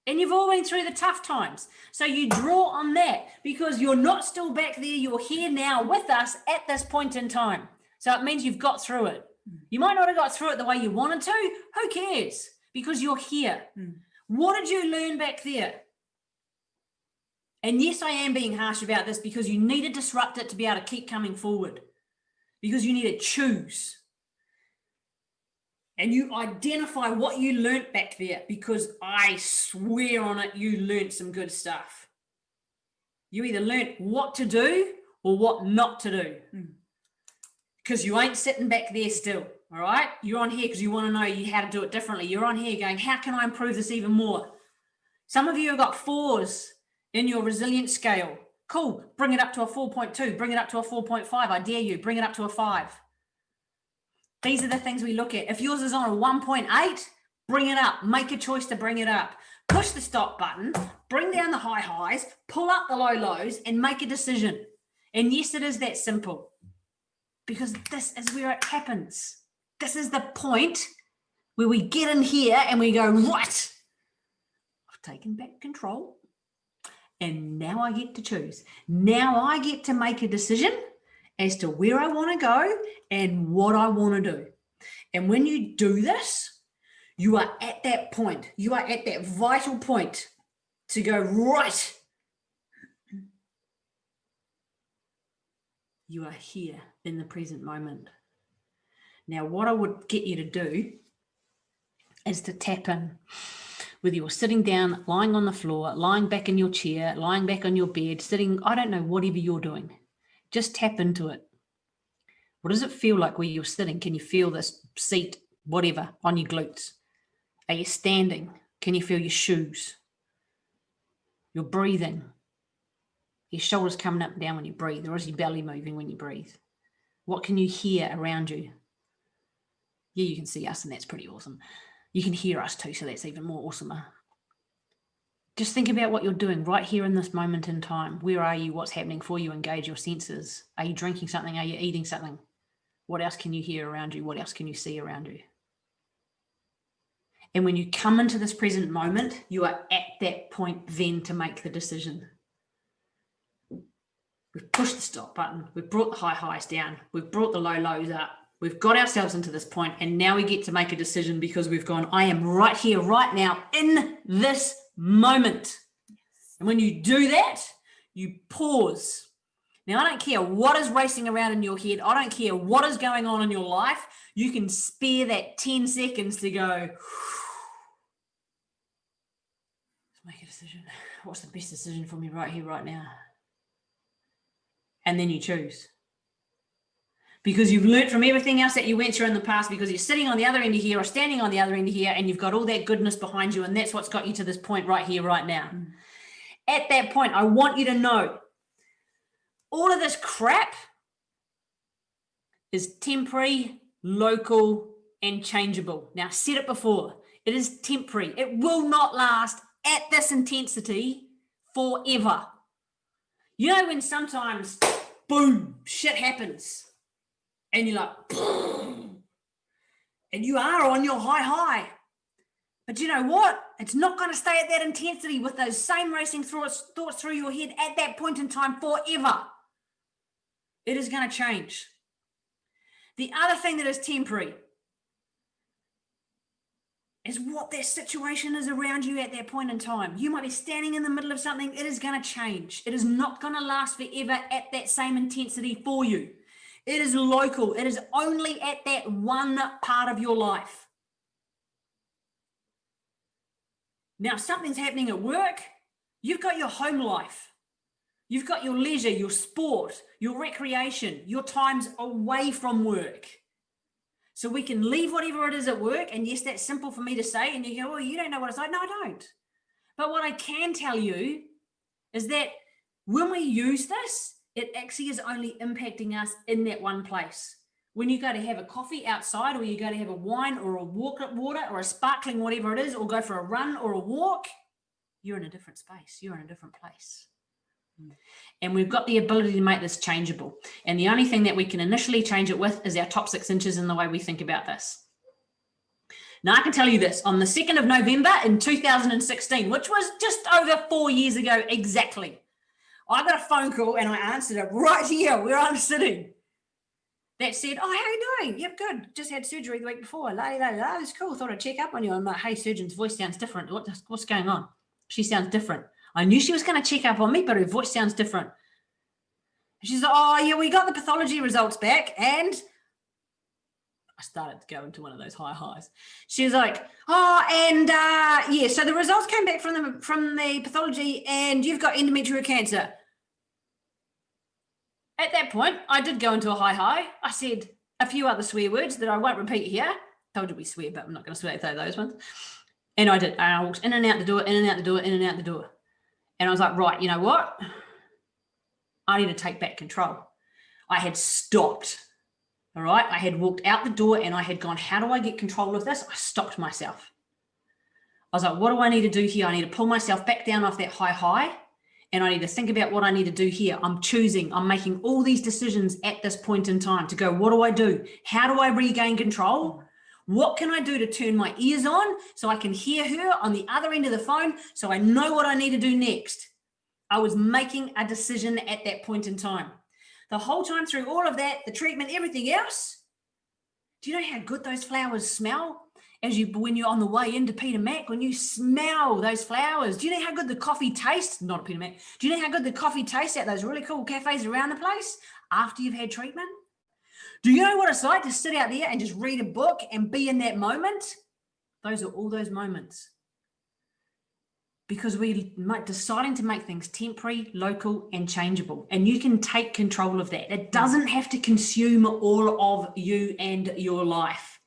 And you've all been through the tough times. So you draw on that because you're not still back there. You're here now with us at this point in time. So it means you've got through it. You might not have got through it the way you wanted to. Who cares? Because you're here. What did you learn back there? And yes, I am being harsh about this because you need to disrupt it to be able to keep coming forward. Because you need to choose. And you identify what you learnt back there, because I swear on it, you learnt some good stuff. You either learnt what to do or what not to do. Because you ain't sitting back there still, all right? You're on here because you want to know how to do it differently. You're on here going, how can I improve this even more? Some of you have got 4s in your resilience scale. Cool, bring it up to a 4.2, bring it up to a 4.5. I dare you, bring it up to a 5. These are the things we look at. If yours is on a 1.8, bring it up. Make a choice to bring it up. Push the stop button, bring down the high highs, pull up the low lows, and make a decision. And yes, it is that simple. Because this is where it happens. This is the point where we get in here and we go, right, I've taken back control And now I get to choose. Now I get to make a decision as to where I want to go and what I want to do. And when you do this, you are at that point. You are at that vital point to go, right. You are here in the present moment. Now, what I would get you to do is to tap in. Whether you're sitting down, lying on the floor, lying back in your chair, lying back on your bed, sitting, I don't know, whatever you're doing, just tap into it. What does it feel like where you're sitting? Can you feel this seat, whatever, on your glutes? Are you standing? Can you feel your shoes? You're breathing. Your shoulders coming up and down when you breathe, or is your belly moving when you breathe? What can you hear around you? Yeah, you can see us, and that's pretty awesome. You can hear us too, so that's even more awesomer. Just think about what you're doing right here in this moment in time. Where are you? What's happening for you? Engage your senses. Are you drinking something? Are you eating something? What else can you hear around you? What else can you see around you? And when you come into this present moment, you are at that point then to make the decision. We've pushed the stop button. We've brought the high highs down. We've brought the low lows up. We've got ourselves into this point, and now we get to make a decision because we've gone, I am right here, right now, in this moment. And when you do that, you pause. Now, I don't care what is racing around in your head. I don't care what is going on in your life. You can spare that 10 seconds to go, let's make a decision. What's the best decision for me right here, right now? And then you choose. Because you've learned from everything else that you went through in the past, because you're sitting on the other end of here or standing on the other end of here, and you've got all that goodness behind you, and that's what's got you to this point right here, right now. At that point, I want you to know all of this crap is temporary, local, and changeable. Now, I said it before. It is temporary. It will not last at this intensity forever. You know when sometimes, boom, shit happens. And you're like, and you are on your high. But you know what? It's not going to stay at that intensity with those same racing thoughts through your head at that point in time forever. It is going to change. The other thing that is temporary is what that situation is around you at that point in time. You might be standing in the middle of something. It is going to change. It is not going to last forever at that same intensity for you. It is local. It is only at that one part of your life. Now, if something's happening at work, you've got your home life. You've got your leisure, your sport, your recreation, your times away from work. So we can leave whatever it is at work. And yes, that's simple for me to say. And you go, well, you don't know what it's like. No, I don't. But what I can tell you is that when we use this, it actually is only impacting us in that one place. When you go to have a coffee outside, or you go to have a wine or a water or a sparkling, whatever it is, or go for a run or a walk, you're in a different space. You're in a different place. And we've got the ability to make this changeable. And the only thing that we can initially change it with is our top 6 inches in the way we think about this. Now, I can tell you this, on the 2nd of November in 2016, which was just over 4 years ago exactly, I got a phone call and I answered it right here where I'm sitting. That said, oh, how are you doing? Yep, good. Just had surgery the week before. It's cool. Thought I'd check up on you. I'm like, hey, surgeon's voice sounds different. What's going on? She sounds different. I knew she was going to check up on me, but her voice sounds different. She's like, oh, yeah, we got the pathology results back. And I started to go into one of those high highs. She was like, oh, and yeah, so the results came back from the pathology and you've got endometrial cancer. At that point, I did go into a high. I said a few other swear words that I won't repeat here. Told you we swear, but I'm not going to swear those ones. And I did. And I walked in and out the door, in and out the door, in and out the door. And I was like, right, you know what? I need to take back control. I had stopped. All right. I had walked out the door and I had gone, how do I get control of this? I stopped myself. I was like, what do I need to do here? I need to pull myself back down off that high. And I need to think about what I need to do here. I'm making all these decisions at this point in time to go, what do I do? How do I regain control? What can I do to turn my ears on so I can hear her on the other end of the phone so I know what I need to do next? I was making a decision at that point in time. The whole time through all of that, the treatment, everything else, do you know how good those flowers smell? When you're on the way into Peter Mac, when you smell those flowers, do you know how good the coffee tastes? Not at Peter Mac. Do you know how good the coffee tastes at those really cool cafes around the place after you've had treatment? Do you know what it's like to sit out there and just read a book and be in that moment? Those are all those moments. Because we're deciding to make things temporary, local, and changeable. And you can take control of that. It doesn't have to consume all of you and your life.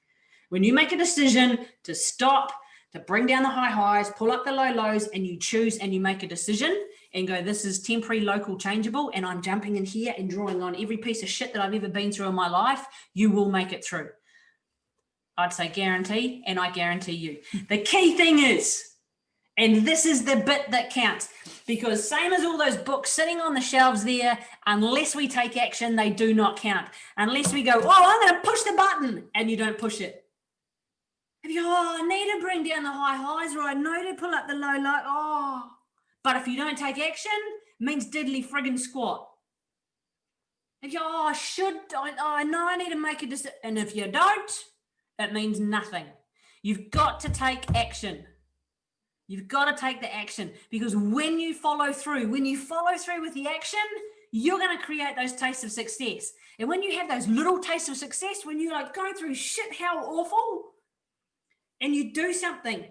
When you make a decision to stop, to bring down the high highs, pull up the low lows, and you choose and you make a decision and go, this is temporary, local, changeable, and I'm jumping in here and drawing on every piece of shit that I've ever been through in my life, you will make it through. I'd say guarantee, and I guarantee you. The key thing is, and this is the bit that counts, because same as all those books sitting on the shelves there, unless we take action, they do not count. Unless we go, oh, I'm going to push the button, and you don't push it. If you go, oh, I need to bring down the high highs, or I know to pull up the low low, oh. But if you don't take action, it means diddly friggin' squat. If you go, oh, I know I need to make a decision, and if you don't, it means nothing. You've got to take action. You've got to take the action, because when you follow through with the action, you're going to create those tastes of success. And when you have those little tastes of success, when you like go through shit, how awful, and you do something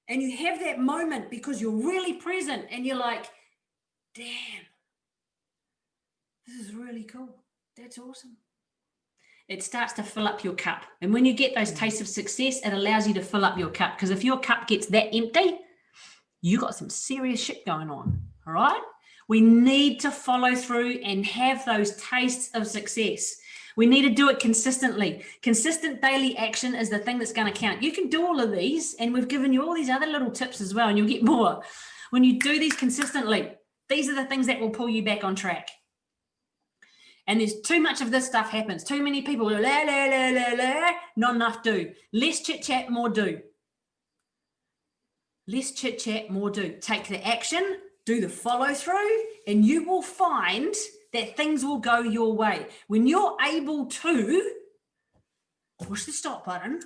and you have that moment because you're really present and you're like, damn, this is really cool. That's awesome. It starts to fill up your cup. And when you get those tastes of success, it allows you to fill up your cup. Because if your cup gets that empty, you got some serious shit going on. All right. We need to follow through and have those tastes of success. We need to do it consistently. Consistent daily action is the thing that's going to count. You can do all of these, and we've given you all these other little tips as well, and you'll get more. When you do these consistently, these are the things that will pull you back on track. And there's too much of this stuff happens. Too many people, la, la, la, la, la, not enough do. Less chit chat, more do. Less chit chat, more do. Take the action, do the follow through, and you will find that things will go your way. When you're able to push the stop button,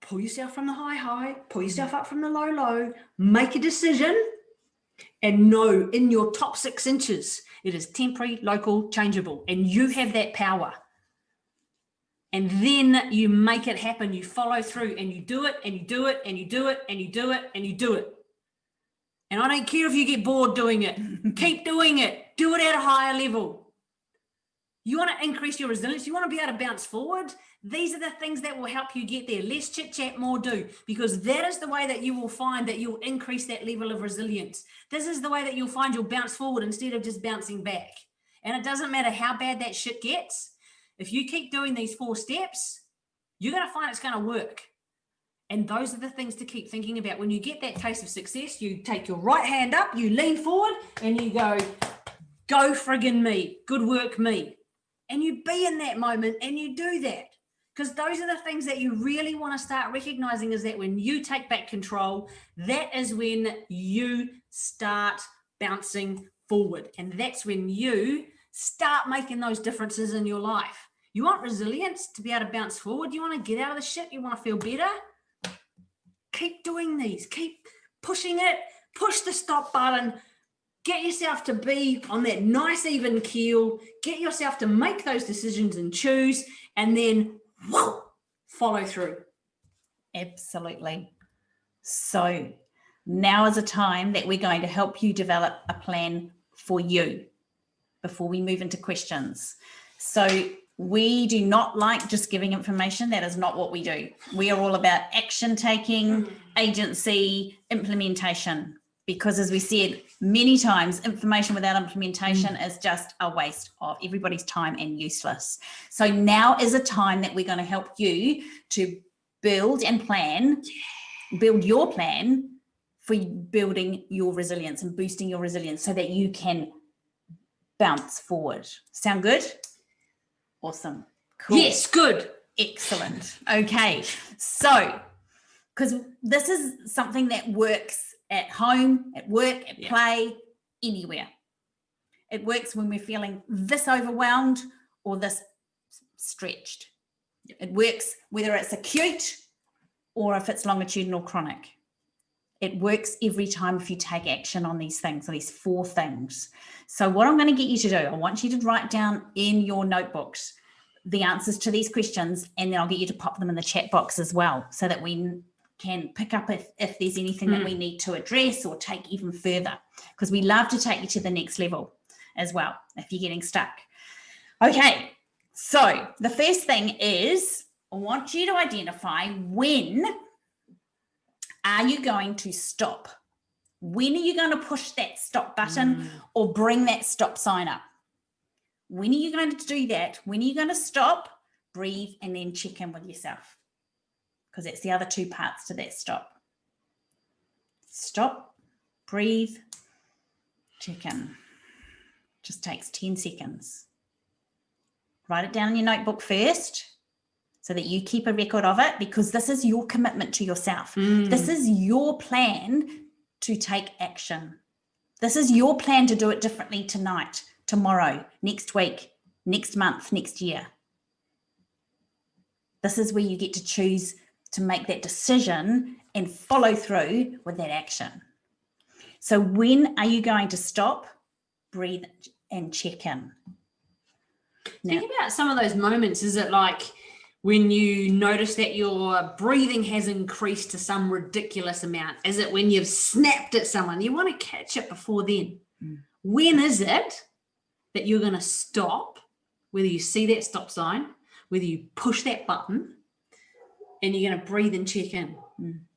pull yourself from the high, pull yourself up from the low, make a decision, and know in your top 6 inches, it is temporary, local, changeable, and you have that power. And then you make it happen. You follow through and you do it and you do it and you do it and you do it and you do it. And I don't care if you get bored doing it. Keep doing it. Do it at a higher level. You want to increase your resilience. You want to be able to bounce forward. These are the things that will help you get there. Less chit chat, more do, because that is the way that you will find that you'll increase that level of resilience. This is the way that you'll find you'll bounce forward instead of just bouncing back. And it doesn't matter how bad that shit gets. If you keep doing these 4 steps, you're going to find it's going to work. And those are the things to keep thinking about. When you get that taste of success, you take your right hand up, you lean forward, and you go friggin' me, good work me. And you be in that moment and you do that. Because those are the things that you really want to start recognizing, is that when you take back control, that is when you start bouncing forward. And that's when you start making those differences in your life. You want resilience to be able to bounce forward. You want to get out of the shit. You want to feel better. Keep doing these. Keep pushing it. Push the stop button. Get yourself to be on that nice even keel. Get yourself to make those decisions and choose, and then whoa, follow through. Absolutely. So now is a time that we're going to help you develop a plan for you before we move into questions. So we do not like just giving information. That is not what we do. We are all about action taking, agency, implementation, because as we said many times, information without implementation is just a waste of everybody's time and useless. So now is a time that we're going to help you to build and plan, build your plan for building your resilience and boosting your resilience so that you can bounce forward. Sound good? Awesome. Cool. Yes, good. Excellent. Okay. So, because this is something that works at home, at work, at play, anywhere. It works when we're feeling this overwhelmed or this stretched. It works whether it's acute or if it's longitudinal chronic. It works every time if you take action on these things, on these 4 things. So what I'm going to get you to do, I want you to write down in your notebooks the answers to these questions, and then I'll get you to pop them in the chat box as well, so that we can pick up if there's anything that we need to address or take even further, because we love to take you to the next level as well if you're getting stuck. Okay, so the first thing is I want you to identify when are you going to stop? When are you going to push that stop button or bring that stop sign up? When are you going to do that? When are you going to stop, breathe, and then check in with yourself? Because that's the other 2 parts to that stop. Stop, breathe, check in. Just takes 10 seconds. Write it down in your notebook first so that you keep a record of it, because this is your commitment to yourself. This is your plan to take action. This is your plan to do it differently tonight, tomorrow, next week, next month, next year. This is where you get to choose to make that decision and follow through with that action. So when are you going to stop, breathe, and check in? Now, think about some of those moments. Is it like when you notice that your breathing has increased to some ridiculous amount? Is it when you've snapped at someone? You want to catch it before then. When is it that you're going to stop, whether you see that stop sign, whether you push that button, and you're going to breathe and check in?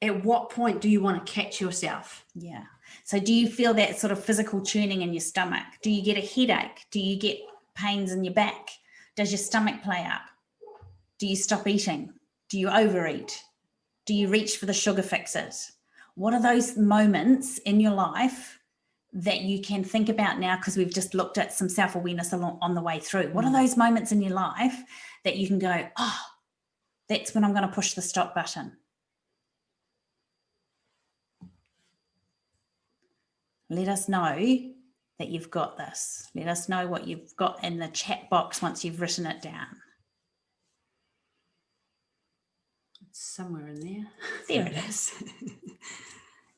At what point do you want to catch yourself? Yeah. So do you feel that sort of physical churning in your stomach? Do you get a headache? Do you get pains in your back? Does your stomach play up? Do you stop eating? Do you overeat? Do you reach for the sugar fixes? What are those moments in your life that you can think about now, because we've just looked at some self-awareness on the way through? What are those moments in your life that you can go, oh, that's when I'm going to push the stop button? Let us know that you've got this. Let us know what you've got in the chat box once you've written it down. It's somewhere in there. There it is.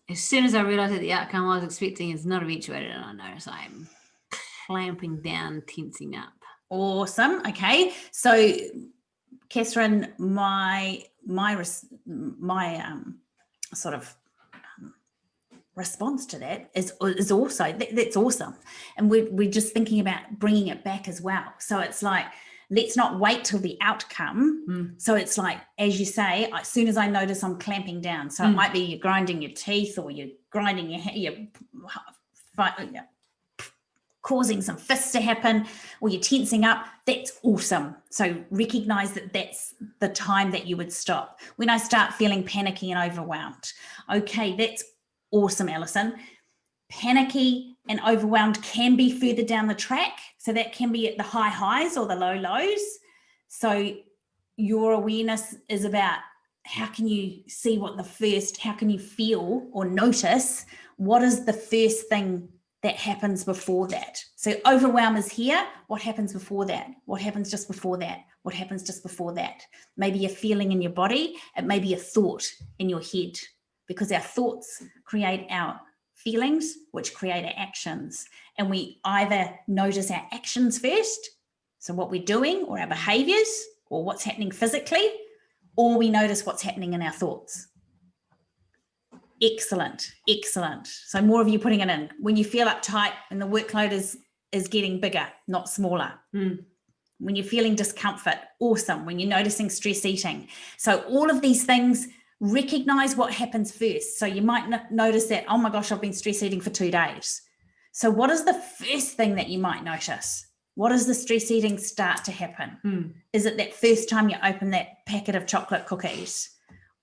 As soon as I realised that the outcome I was expecting is not eventuated, and I notice I'm clamping down, tensing up. Awesome. Okay. So, Catherine, my sort of response to that is also that's awesome, and we're just thinking about bringing it back as well. So it's like, let's not wait till the outcome. So it's like, as you say, as soon as I notice I'm clamping down, so it might be you're grinding your teeth, or you're grinding you're causing some fists to happen, or you're tensing up. That's awesome. So recognize that that's the time that you would stop. When I start feeling panicky and overwhelmed, okay, that's awesome, Alison. Panicky and overwhelmed can be further down the track. So that can be at the high highs or the low lows. So your awareness is about how can you see how can you feel or notice what is the first thing that happens before that. So overwhelm is here. What happens before that? What happens just before that? What happens just before that? Maybe a feeling in your body. It may be a thought in your head, because our thoughts create our feelings, which create our actions. And we either notice our actions first, so what we're doing or our behaviors or what's happening physically, or we notice what's happening in our thoughts. Excellent. So more of you putting it in. When you feel uptight and the workload is getting bigger, not smaller. When you're feeling discomfort, awesome. When you're noticing stress eating. So all of these things, recognize what happens first. So you might notice that, oh my gosh, I've been stress eating for 2 days. So what is the first thing that you might notice? What does the stress eating start to happen? Is it that first time you open that packet of chocolate cookies?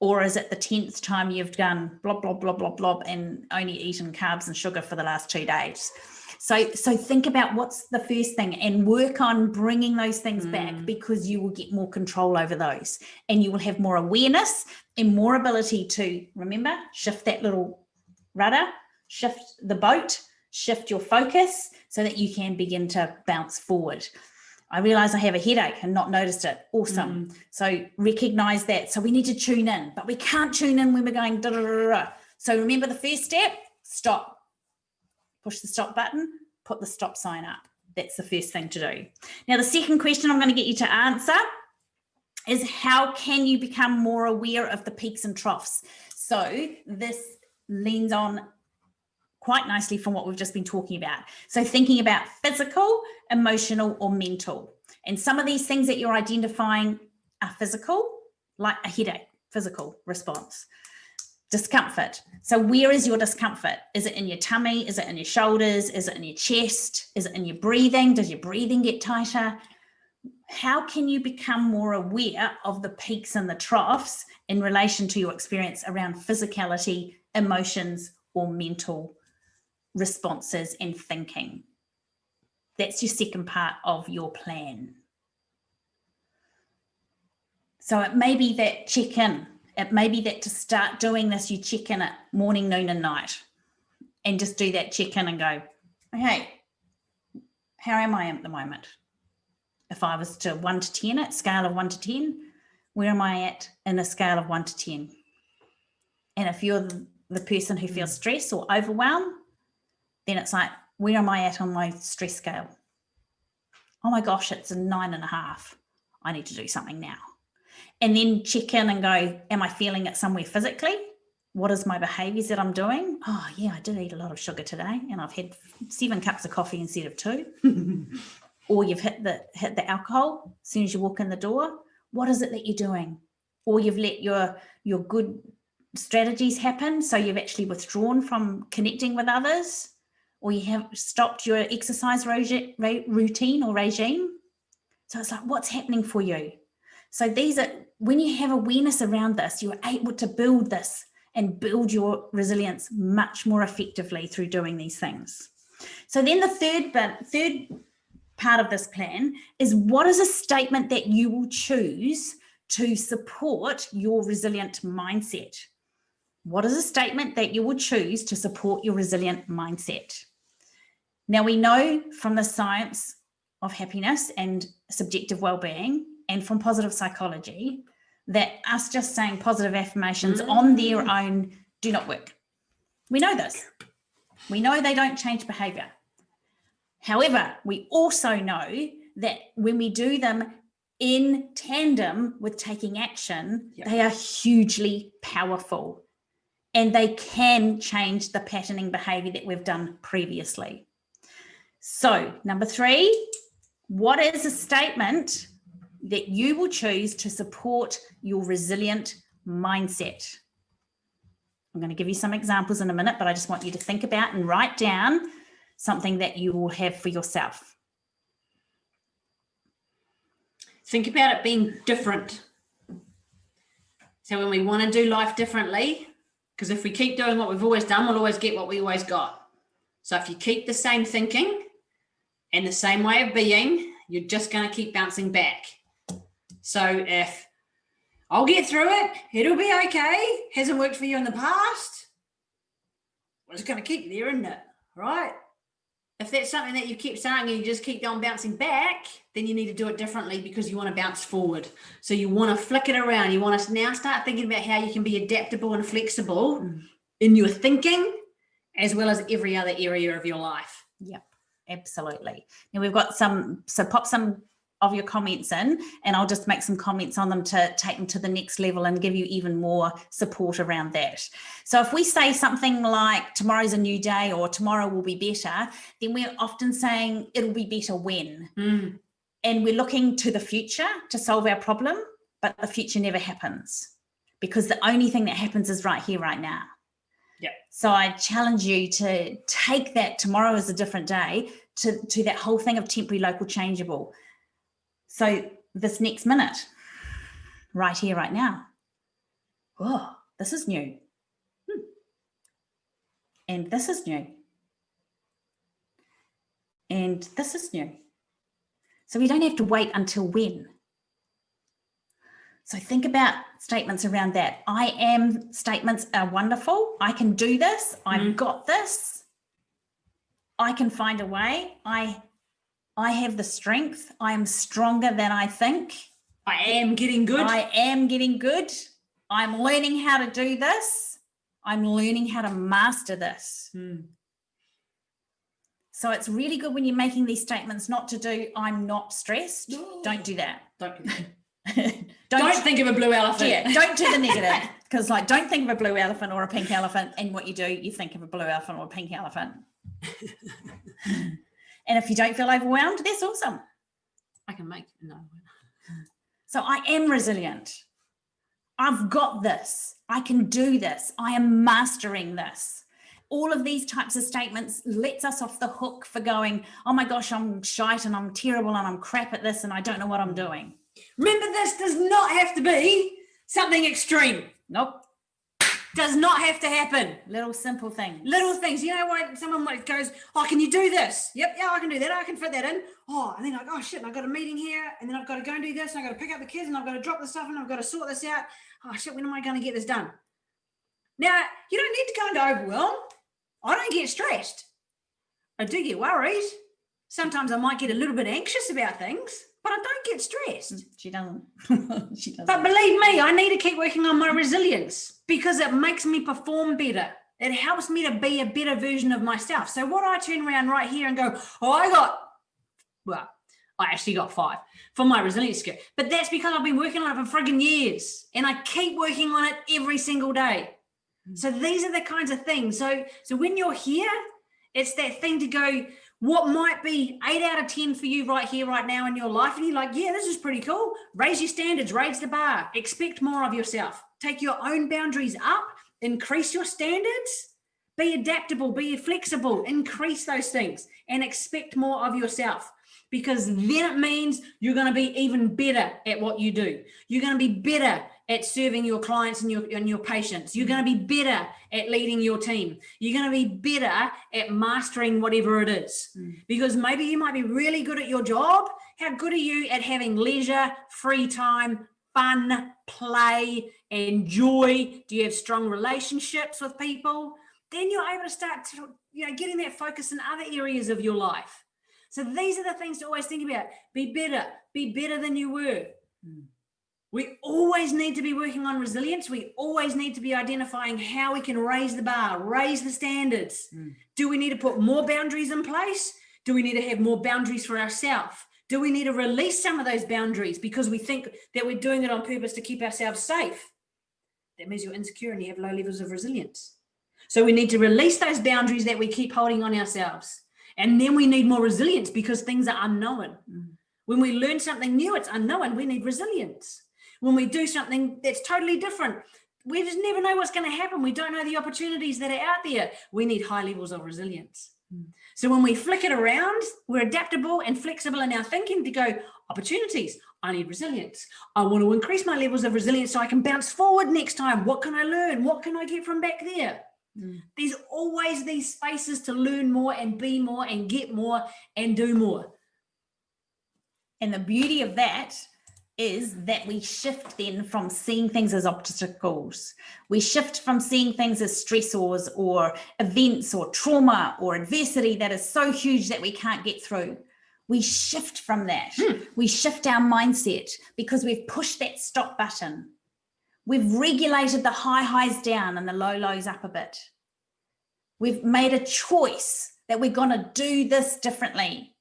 Or is it the 10th time you've done blob, blob, blob, blob, blob, and only eaten carbs and sugar for the last 2 days? So think about what's the first thing and work on bringing those things back, because you will get more control over those, and you will have more awareness and more ability to, remember, shift that little rudder, shift the boat, shift your focus so that you can begin to bounce forward. I realize I have a headache and not noticed it. Awesome. So recognize that. So we need to tune in, but we can't tune in when we're going da, da, da, da. So remember the first step, stop. Push the stop button, put the stop sign up. That's the first thing to do. Now, the second question I'm going to get you to answer is, how can you become more aware of the peaks and troughs? So this leans on quite nicely from what we've just been talking about. So thinking about physical, emotional, or mental. And some of these things that you're identifying are physical, like a headache, physical response. Discomfort. So where is your discomfort? Is it in your tummy? Is it in your shoulders? Is it in your chest? Is it in your breathing? Does your breathing get tighter? How can you become more aware of the peaks and the troughs in relation to your experience around physicality, emotions, or mental responses and thinking? That's your second part of your plan. So it may be that check-in. It may be that to start doing this, you check in at morning, noon, and night, and just do that check-in and go, okay, how am I at the moment? If I was to 1 to 10, at scale of 1 to 10, where am I at in a scale of 1 to 10? And if you're the person who feels stress or overwhelm, then it's like, where am I at on my stress scale? Oh my gosh, it's a 9.5. I need to do something now. And then check in and go, am I feeling it somewhere physically? What is my behaviors that I'm doing? Oh yeah, I did eat a lot of sugar today and I've had 7 cups of coffee instead of 2. Or you've hit the alcohol as soon as you walk in the door. What is it that you're doing? Or you've let your good strategies happen, so you've actually withdrawn from connecting with others, or you have stopped your exercise routine or regime. So it's like, what's happening for you? So these are, when you have awareness around this, you're able to build this and build your resilience much more effectively through doing these things. So then the third part of this plan is, what is a statement that you will choose to support your resilient mindset? What is a statement that you will choose to support your resilient mindset? Now, we know from the science of happiness and subjective well-being and from positive psychology that us just saying positive affirmations on their own do not work. We know this. We know they don't change behavior. However, we also know that when we do them in tandem with taking action, they are hugely powerful and they can change the patterning behavior that we've done previously. So, number 3, what is a statement that you will choose to support your resilient mindset? I'm going to give you some examples in a minute, but I just want you to think about and write down something that you will have for yourself. Think about it being different. So when we want to do life differently, because if we keep doing what we've always done, we'll always get what we always got. So if you keep the same thinking and the same way of being, you're just going to keep bouncing back. So if I'll get through it, it'll be okay, hasn't worked for you in the past, well, it's going to keep you there, isn't it? Right? If that's something that you keep saying and you just keep on bouncing back, then you need to do it differently because you want to bounce forward. So you want to flick it around. You want to now start thinking about how you can be adaptable and flexible in your thinking as well as every other area of your life. Yep, absolutely. Now we've got so pop some of your comments in and I'll just make some comments on them to take them to the next level and give you even more support around that. So if we say something like tomorrow's a new day or tomorrow will be better, then we're often saying it'll be better when. And we're looking to the future to solve our problem, but the future never happens because the only thing that happens is right here, right now. Yeah. So I challenge you to take that tomorrow is a different day to that whole thing of temporary, local, changeable. So this next minute, right here, right now, oh, this is new. And this is new. And this is new. So we don't have to wait until when. So think about statements around that. I am statements are wonderful. I can do this. I've got this. I can find a way. I have the strength. I am stronger than I think. I am getting good. I am getting good. I'm learning how to do this. I'm learning how to master this. So it's really good when you're making these statements not to do, I'm not stressed. No. Don't do that. Don't do that. don't think of a blue elephant. Yeah, don't do the negative. Because like, don't think of a blue elephant or a pink elephant. And what you do, you think of a blue elephant or a pink elephant. And if you don't feel overwhelmed, that's awesome. I can make no. So I am resilient. I've got this. I can do this. I am mastering this. All of these types of statements lets us off the hook for going, oh my gosh, I'm shite and I'm terrible and I'm crap at this and I don't know what I'm doing. Remember, this does not have to be something extreme. Nope. Does not have to happen. Little simple things. Little things. You know what? Someone goes, oh, can you do this? Yep, yeah, I can do that. I can fit that in. Oh, and then like, oh shit, I've got a meeting here and then I've got to go and do this and I've got to pick up the kids and I've got to drop the stuff and I've got to sort this out. Oh shit, when am I going to get this done? Now, you don't need to go into overwhelm. I don't get stressed. I do get worried. Sometimes I might get a little bit anxious about things, but I don't get stressed. She doesn't. She doesn't. But believe me, I need to keep working on my resilience because it makes me perform better. It helps me to be a better version of myself. So what I turn around right here and go, oh, I actually got 5 for my resilience skill. But that's because I've been working on it for friggin' years and I keep working on it every single day. So these are the kinds of things. So when you're here, it's that thing to go, what might be 8 out of 10 for you right here, right now in your life. And you're like, yeah, this is pretty cool. Raise your standards, raise the bar, expect more of yourself. Take your own boundaries up, increase your standards, be adaptable, be flexible, increase those things and expect more of yourself. Because then it means you're going to be even better at what you do. You're going to be better at serving your clients and your patients. You're going to be better at leading your team. You're going to be better at mastering whatever it is. Because maybe you might be really good at your job. How good are you at having leisure, free time, fun, play, and joy? Do you have strong relationships with people? Then you're able to start to, getting that focus in other areas of your life. So these are the things to always think about. Be better than you were. We always need to be working on resilience. We always need to be identifying how we can raise the bar, raise the standards. Do we need to put more boundaries in place? Do we need to have more boundaries for ourselves? Do we need to release some of those boundaries because we think that we're doing it on purpose to keep ourselves safe? That means you're insecure and you have low levels of resilience. So we need to release those boundaries that we keep holding on ourselves. And then we need more resilience because things are unknown. When we learn something new, it's unknown. We need resilience. When we do something that's totally different, we just never know what's going to happen. We don't know the opportunities that are out there. We need high levels of resilience. So when we flick it around, we're adaptable and flexible in our thinking to go, opportunities, I need resilience. I want to increase my levels of resilience so I can bounce forward next time. What can I learn? What can I get from back there? There's always these spaces to learn more and be more and get more and do more. And the beauty of that is that we shift then from seeing things as obstacles. We shift from seeing things as stressors or events or trauma or adversity that is so huge that we can't get through. We shift from that. We shift our mindset because we've pushed that stop button. We've regulated the high highs down and the low lows up a bit. We've made a choice that we're going to do this differently.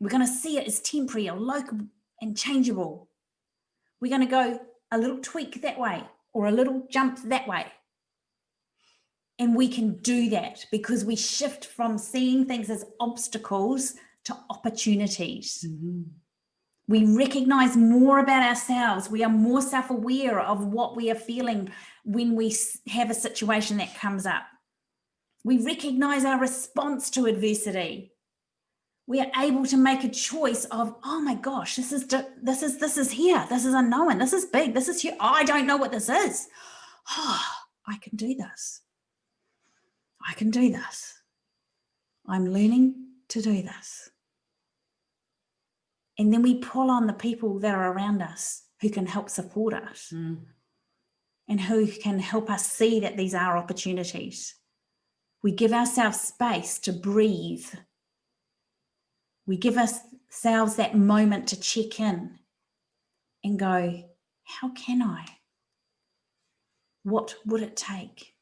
We're going to see it as temporary or local and changeable. We're going to go a little tweak that way or a little jump that way. And we can do that because we shift from seeing things as obstacles to opportunities. We recognize more about ourselves. We are more self-aware of what we are feeling when we have a situation that comes up. We recognize our response to adversity. We are able to make a choice of, oh my gosh, this is here. This is unknown. This is big. This is here. Oh, I don't know what this is. Oh, I can do this. I can do this. I'm learning to do this. And then we pull on the people that are around us who can help support us and who can help us see that these are opportunities. We give ourselves space to breathe. We give ourselves that moment to check in and go, how can I? What would it take?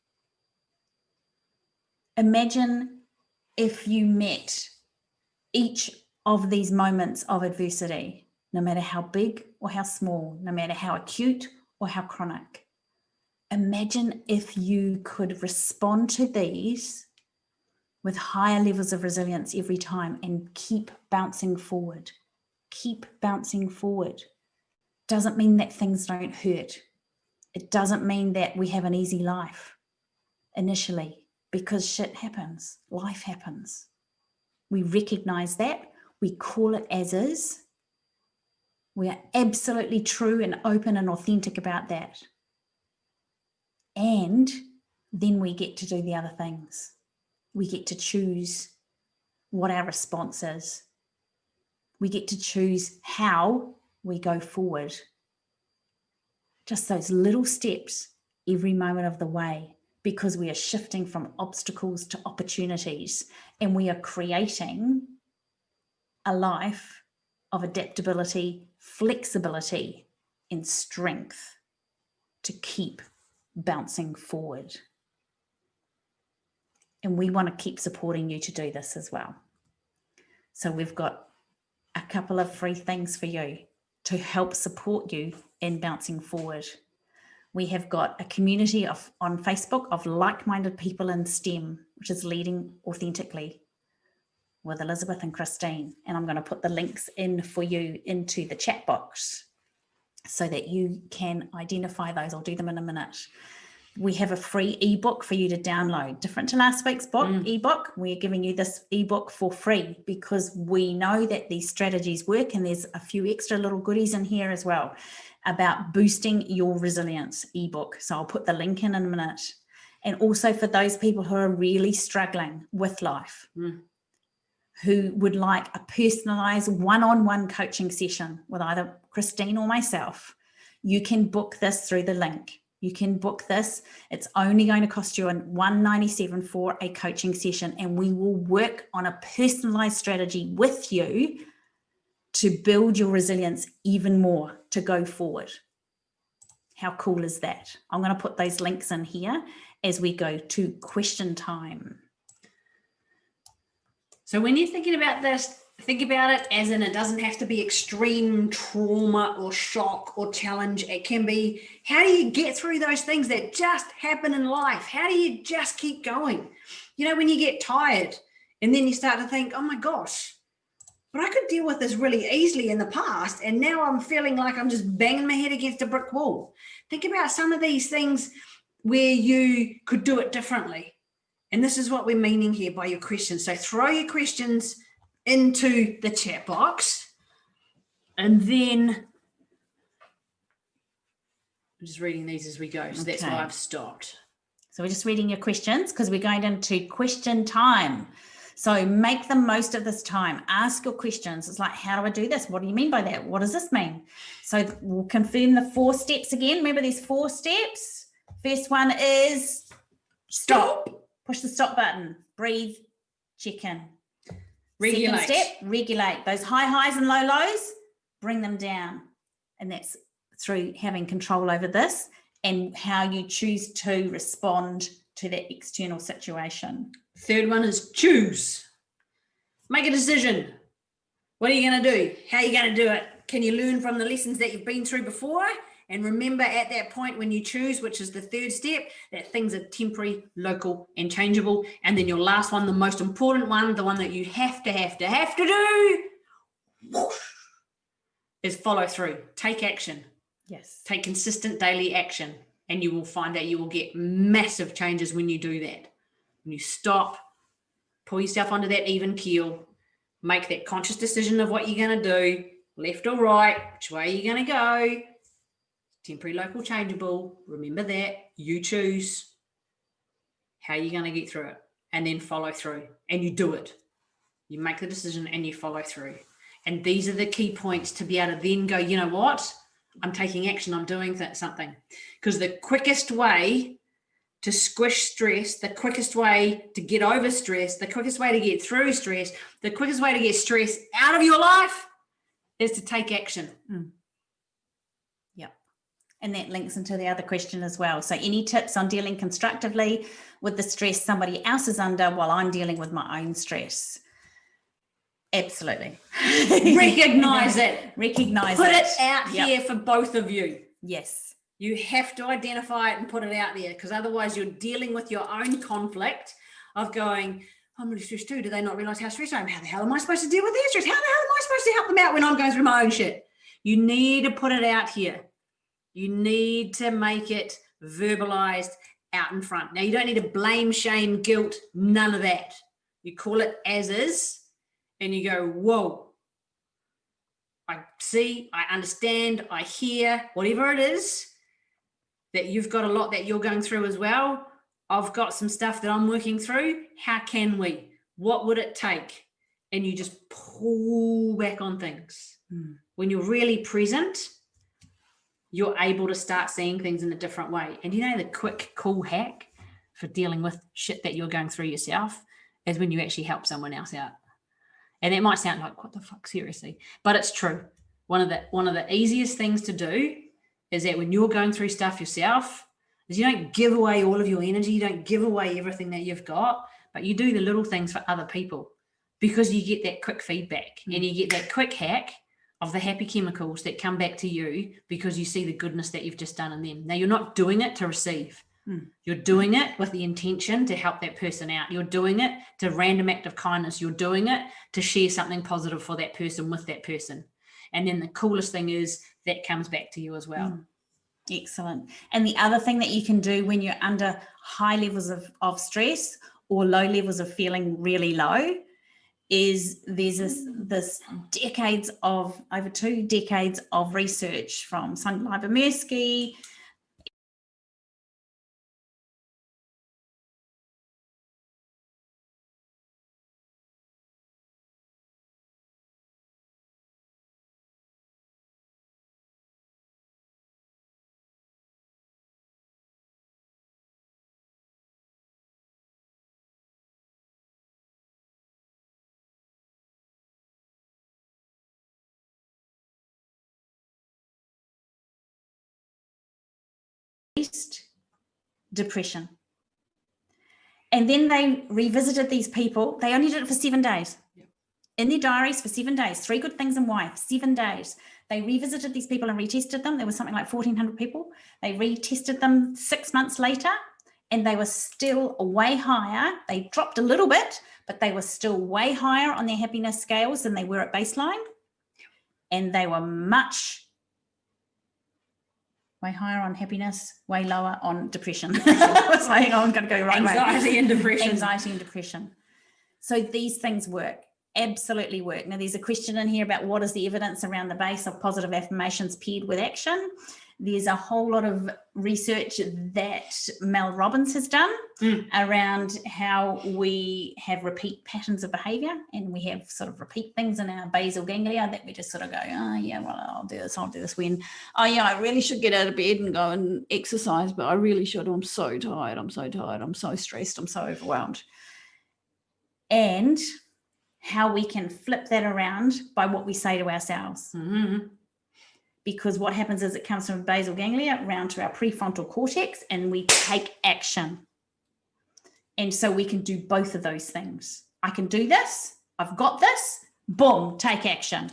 Imagine if you met each of these moments of adversity, no matter how big or how small, no matter how acute or how chronic. Imagine if you could respond to these with higher levels of resilience every time and keep bouncing forward. Keep bouncing forward. Doesn't mean that things don't hurt. It doesn't mean that we have an easy life initially, because shit happens, life happens. We recognize that, we call it as is. We are absolutely true and open and authentic about that. And then we get to do the other things. We get to choose what our response is. We get to choose how we go forward. Just those little steps every moment of the way, because we are shifting from obstacles to opportunities, and we are creating a life of adaptability, flexibility, and strength to keep bouncing forward. And we want to keep supporting you to do this as well. So we've got a couple of free things for you to help support you in bouncing forward. We have got a community on Facebook of like-minded people in STEM, which is Leading Authentically with Elizabeth and Christine. And I'm going to put the links in for you into the chat box so that you can identify those. I'll do them in a minute. We have a free ebook for you to download. Different to last week's ebook, we're giving you this ebook for free because we know that these strategies work, and there's a few extra little goodies in here as well about boosting your resilience ebook. So I'll put the link in a minute. And also for those people who are really struggling with life, who would like a personalized one-on-one coaching session with either Christine or myself, you can book this through the link. You can book this. It's only going to cost you $197 for a coaching session, and we will work on a personalized strategy with you to build your resilience even more to go forward. How cool is that? I'm going to put those links in here as we go to question time. So when you're thinking about this, think about it as in it doesn't have to be extreme trauma or shock or challenge. It can be, how do you get through those things that just happen in life? How do you just keep going? You know, when you get tired and then you start to think, oh my gosh, but I could deal with this really easily in the past, and now I'm feeling like I'm just banging my head against a brick wall. Think about some of these things where you could do it differently. And this is what we're meaning here by your questions. So throw your questions into the chat box, and then I'm just reading these as we go. So that's why I've stopped. So we're just reading your questions because we're going into question time. So make the most of this time. Ask your questions. It's like, how do I do this? What do you mean by that? What does this mean? So we'll confirm the 4 steps again. Remember, there's 4 steps. First one is stop. Push the stop button. Breathe. Check in. Regulate. Second step, regulate. Those high highs and low lows, bring them down. And that's through having control over this and how you choose to respond to that external situation. Third one is choose. Make a decision. What are you going to do? How are you going to do it? Can you learn from the lessons that you've been through before? And remember at that point when you choose, which is the 3rd step, that things are temporary, local, and changeable. And then your last one, the most important one, the one that you have to do, whoosh, is follow through. Take action. Yes. Take consistent daily action. And you will find that you will get massive changes when you do that. When you stop, pull yourself onto that even keel, make that conscious decision of what you're going to do, left or right, which way are you going to go. Temporary, local, changeable. Remember that. You choose how you're going to get through it, and then follow through. And you do it. You make the decision and you follow through. And these are the key points to be able to then go, you know what? I'm taking action, I'm doing something. Because the quickest way to squish stress, the quickest way to get over stress, the quickest way to get through stress, the quickest way to get stress out of your life is to take action. Yep. And that links into the other question as well. So any tips on dealing constructively with the stress somebody else is under while I'm dealing with my own stress? Absolutely. Recognize it. Recognize Put it. it out here for both of you. Yes. You have to identify it and put it out there, because otherwise you're dealing with your own conflict of going, I'm really stressed too. Do they not realize how stressed I am? How the hell am I supposed to deal with their stress? How the hell am I supposed to help them out when I'm going through my own shit? You need to put it out here. You need to make it verbalized out in front. Now, you don't need to blame, shame, guilt, none of that. You call it as is, and you go, whoa, I see, I understand, I hear, whatever it is, that you've got a lot that you're going through as well. I've got some stuff that I'm working through. How can we? What would it take? And you just pull back on things. When you're really present, you're able to start seeing things in a different way. And you know, the quick, cool hack for dealing with shit that you're going through yourself is when you actually help someone else out. And it might sound like, what the fuck, seriously? But it's true. One of the easiest things to do is that when you're going through stuff yourself, is you don't give away all of your energy, you don't give away everything that you've got, but you do the little things for other people, because you get that quick feedback and you get that quick hack of the happy chemicals that come back to you because you see the goodness that you've just done in them. Now, you're not doing it to receive. You're doing it with the intention to help that person out. You're doing it to random act of kindness. You're doing it to share something positive for that person with that person. And then the coolest thing is that comes back to you as well. Excellent. And the other thing that you can do when you're under high levels of stress or low levels of feeling really low is there's this over 2 decades of research from Sundar Livermersky, depression. And then they revisited these people. They only did it for 7 days. In their diaries for 7 days. 3 good things in wife, 7 days. They revisited these people and retested them. There was something like 1,400 people. They retested them 6 months later, and they were still way higher. They dropped a little bit, but they were still way higher on their happiness scales than they were at baseline. And they were way higher on happiness, way lower on depression. I was like, I'm going to go right Anxiety and depression. Anxiety and depression. So these things work, absolutely work. Now, there's a question in here about what is the evidence around the base of positive affirmations paired with action. There's a whole lot of research that Mel Robbins has done around how we have repeat patterns of behavior, and we have sort of repeat things in our basal ganglia that we just sort of go, oh yeah, well, I'll do this when, oh yeah, I really should get out of bed and go and exercise, but I really should. I'm so tired. I'm so stressed. I'm so overwhelmed. And how we can flip that around by what we say to ourselves. Because what happens is it comes from basal ganglia around to our prefrontal cortex, and we take action. And so we can do both of those things. I can do this. I've got this. Boom, take action.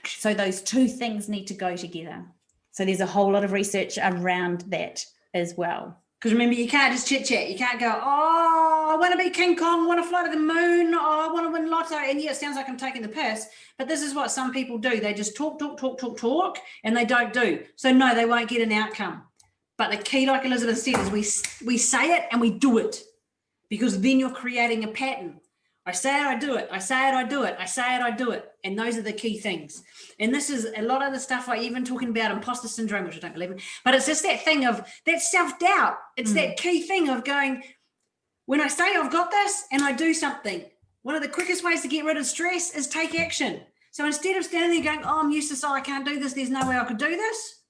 So those 2 things need to go together. So there's a whole lot of research around that as well. Because remember, you can't just chit chat. You can't go, oh, I want to be King Kong, I want to fly to the moon, oh, I want to win lotto. And yeah, it sounds like I'm taking the piss, but this is what some people do. They just talk, and they don't do. So no, they won't get an outcome. But the key, like Elizabeth said, is we say it and we do it, because then you're creating a pattern. I say it, I do it. I say it, I do it. I say it, I do it. And those are the key things. And this is a lot of the stuff, like even talking about imposter syndrome, which I don't believe in, but it's just that thing of that self-doubt. It's that key thing of going, when I say I've got this and I do something, one of the quickest ways to get rid of stress is take action. So instead of standing there going, oh, I'm useless, oh, I can't do this, there's no way I could do this,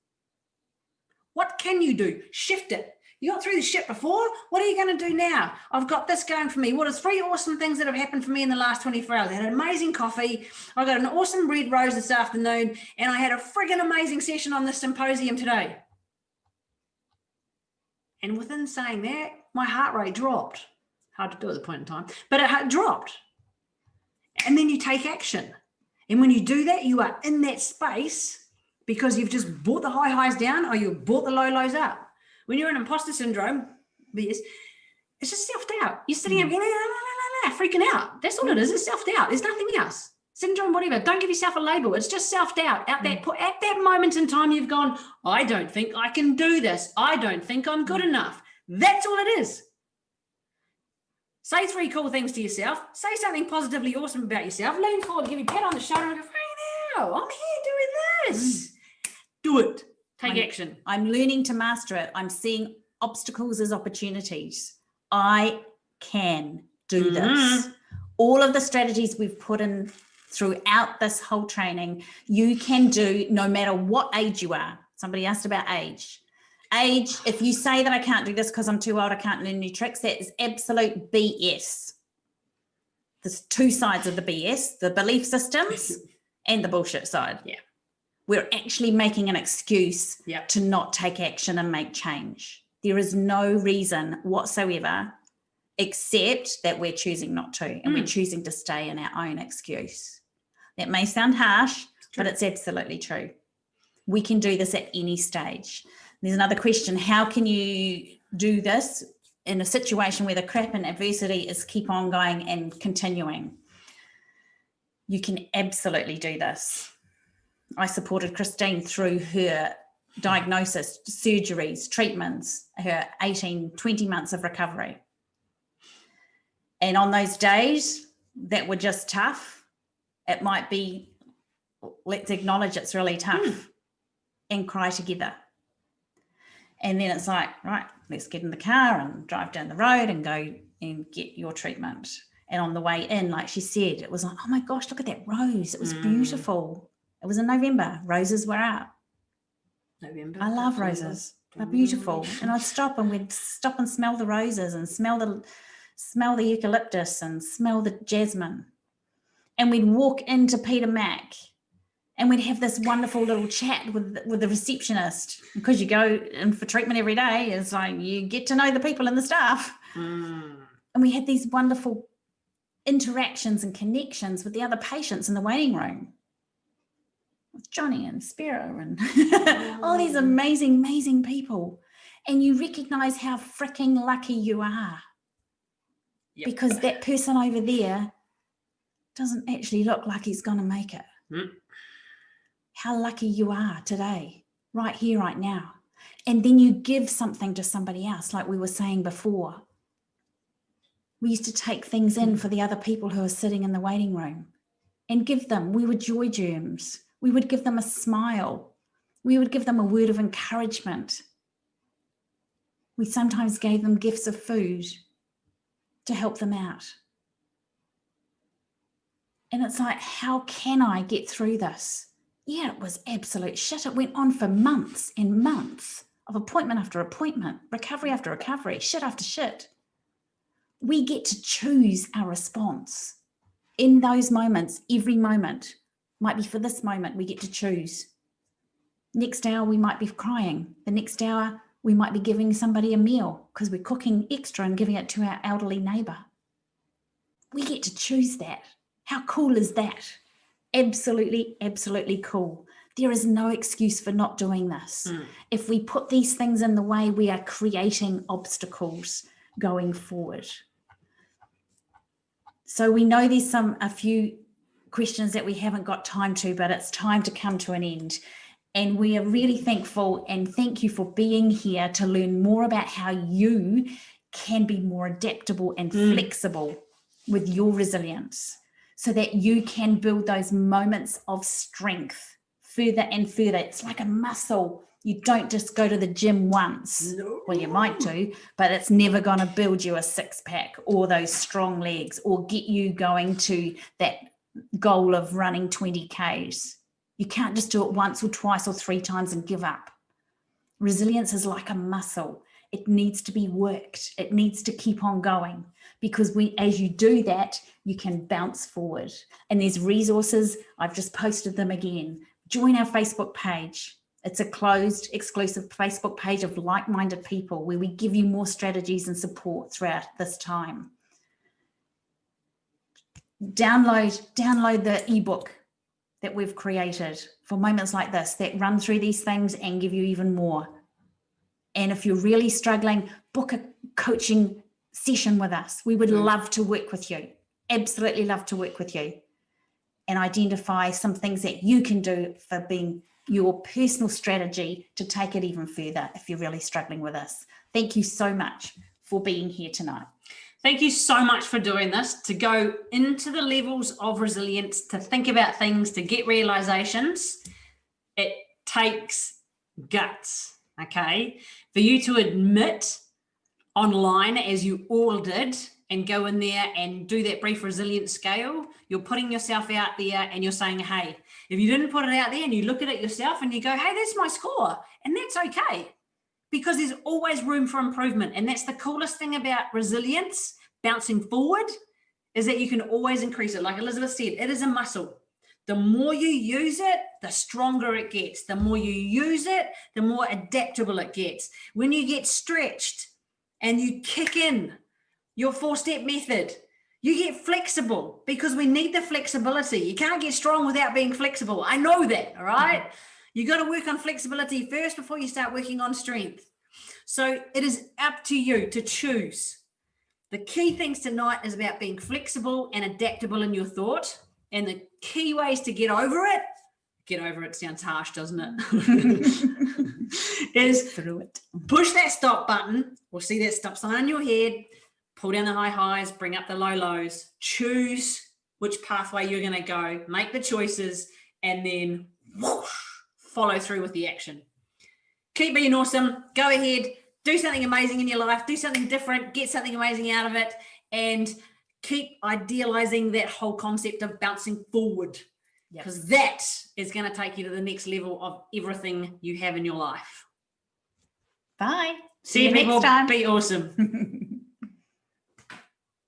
What can you do? Shift it. You got through the shit before. What are you going to do now? I've got this going for me. What are 3 awesome things that have happened for me in the last 24 hours? I had an amazing coffee. I got an awesome red rose this afternoon, and I had a friggin' amazing session on this symposium today. And within saying that, my heart rate dropped. Hard to do at the point in time, but it dropped. And then you take action. And when you do that, you are in that space because you've just brought the high highs down or you've brought the low lows up. When you're in imposter syndrome, it's just self-doubt. You're sitting there freaking out. That's all it is. It's self-doubt. There's nothing else. Syndrome, whatever. Don't give yourself a label. It's just self-doubt. At that moment in time, you've gone, I don't think I can do this. I don't think I'm good enough. That's all it is. Say 3 cool things to yourself. Say something positively awesome about yourself. Lean forward, give you a pat on the shoulder and go, hey now, I'm here doing this. Do it. Take action. I'm learning to master it. I'm seeing obstacles as opportunities. I can do this. All of the strategies we've put in throughout this whole training, you can do no matter what age you are. Somebody asked about age. Age, if you say that I can't do this because I'm too old, I can't learn new tricks, that is absolute BS. There's 2 sides of the BS, the belief systems and the bullshit side. Yeah. We're actually making an excuse to not take action and make change. There is no reason whatsoever except that we're choosing not to, and we're choosing to stay in our own excuse. That may sound harsh, but it's absolutely true. We can do this at any stage. There's another question. How can you do this in a situation where the crap and adversity is keep on going and continuing? You can absolutely do this. I supported Christine through her diagnosis, surgeries, treatments, her 18, 20 months of recovery. And on those days that were just tough, it might be, let's acknowledge it's really tough and cry together. And then it's like, right, let's get in the car and drive down the road and go and get your treatment. And on the way in, like she said, it was like, oh my gosh, look at that rose. It was beautiful. It was in November. Roses were out. November. I love roses. They're beautiful. And I'd stop and we'd stop and smell the roses and smell the eucalyptus and smell the jasmine. And we'd walk into Peter Mac and we'd have this wonderful little chat with the receptionist, because you go in for treatment every day. It's like you get to know the people and the staff. And we had these wonderful interactions and connections with the other patients in the waiting room, with Johnny and Spiro and all these amazing, amazing people. And you recognize how freaking lucky you are. Because that person over there doesn't actually look like he's going to make it. How lucky you are today, right here, right now. And then you give something to somebody else, like we were saying before. We used to take things in for the other people who are sitting in the waiting room and give them. We were joy germs. We would give them a smile. We would give them a word of encouragement. We sometimes gave them gifts of food to help them out. And it's like, how can I get through this? Yeah, it was absolute shit. It went on for months and months of appointment after appointment, recovery after recovery, shit after shit. We get to choose our response in those moments. Every moment might be for this moment. We get to choose. Next hour, we might be crying. The next hour, we might be giving somebody a meal because we're cooking extra and giving it to our elderly neighbor. We get to choose that. How cool is that? Absolutely, absolutely cool. There is no excuse for not doing this. If we put these things in the way, we are creating obstacles going forward. So we know there's a few questions that we haven't got time to, but it's time to come to an end. And we are really thankful and thank you for being here to learn more about how you can be more adaptable and flexible with your resilience, so that you can build those moments of strength further and further. It's like a muscle. You don't just go to the gym once. No. Well, you might do, but it's never going to build you a 6-pack or those strong legs or get you going to that goal of running 20 Ks. You can't just do it once or twice or 3 times and give up. Resilience is like a muscle. It needs to be worked. It needs to keep on going, because as you do that, you can bounce forward. And there's resources. I've just posted them again. Join our Facebook page. It's a closed, exclusive Facebook page of like-minded people where we give you more strategies and support throughout this time. Download the ebook that we've created for moments like this that run through these things and give you even more. And if you're really struggling, book a coaching session with us. We would love to work with you. Absolutely love to work with you and identify some things that you can do for being your personal strategy to take it even further if you're really struggling with this. Thank you so much for being here tonight. Thank you so much for doing this, to go into the levels of resilience, to think about things, to get realizations. It takes guts, okay? For you to admit online, as you all did, and go in there and do that brief resilience scale, you're putting yourself out there and you're saying, hey, if you didn't put it out there and you look at it yourself and you go, hey, that's my score, and that's okay. Because there's always room for improvement. And that's the coolest thing about resilience, bouncing forward, is that you can always increase it. Like Elizabeth said, it is a muscle. The more you use it, the stronger it gets. The more you use it, the more adaptable it gets. When you get stretched and you kick in your 4-step method, you get flexible, because we need the flexibility. You can't get strong without being flexible. I know that, all right? Mm-hmm. You got to work on flexibility first before you start working on strength. So it is up to you to choose. The key things tonight is about being flexible and adaptable in your thought. And the key ways to get over it sounds harsh, doesn't it? Is through it. Push that stop button, or see that stop sign on your head, pull down the high highs, bring up the low lows, choose which pathway you're going to go, make the choices, and then whoosh, follow through with the action. Keep being awesome. Go ahead, do something amazing in your life, do something different, get something amazing out of it, and keep idealizing that whole concept of bouncing forward, because that is going to take you to the next level of everything you have in your life. Bye. See you people. Next time. Be awesome.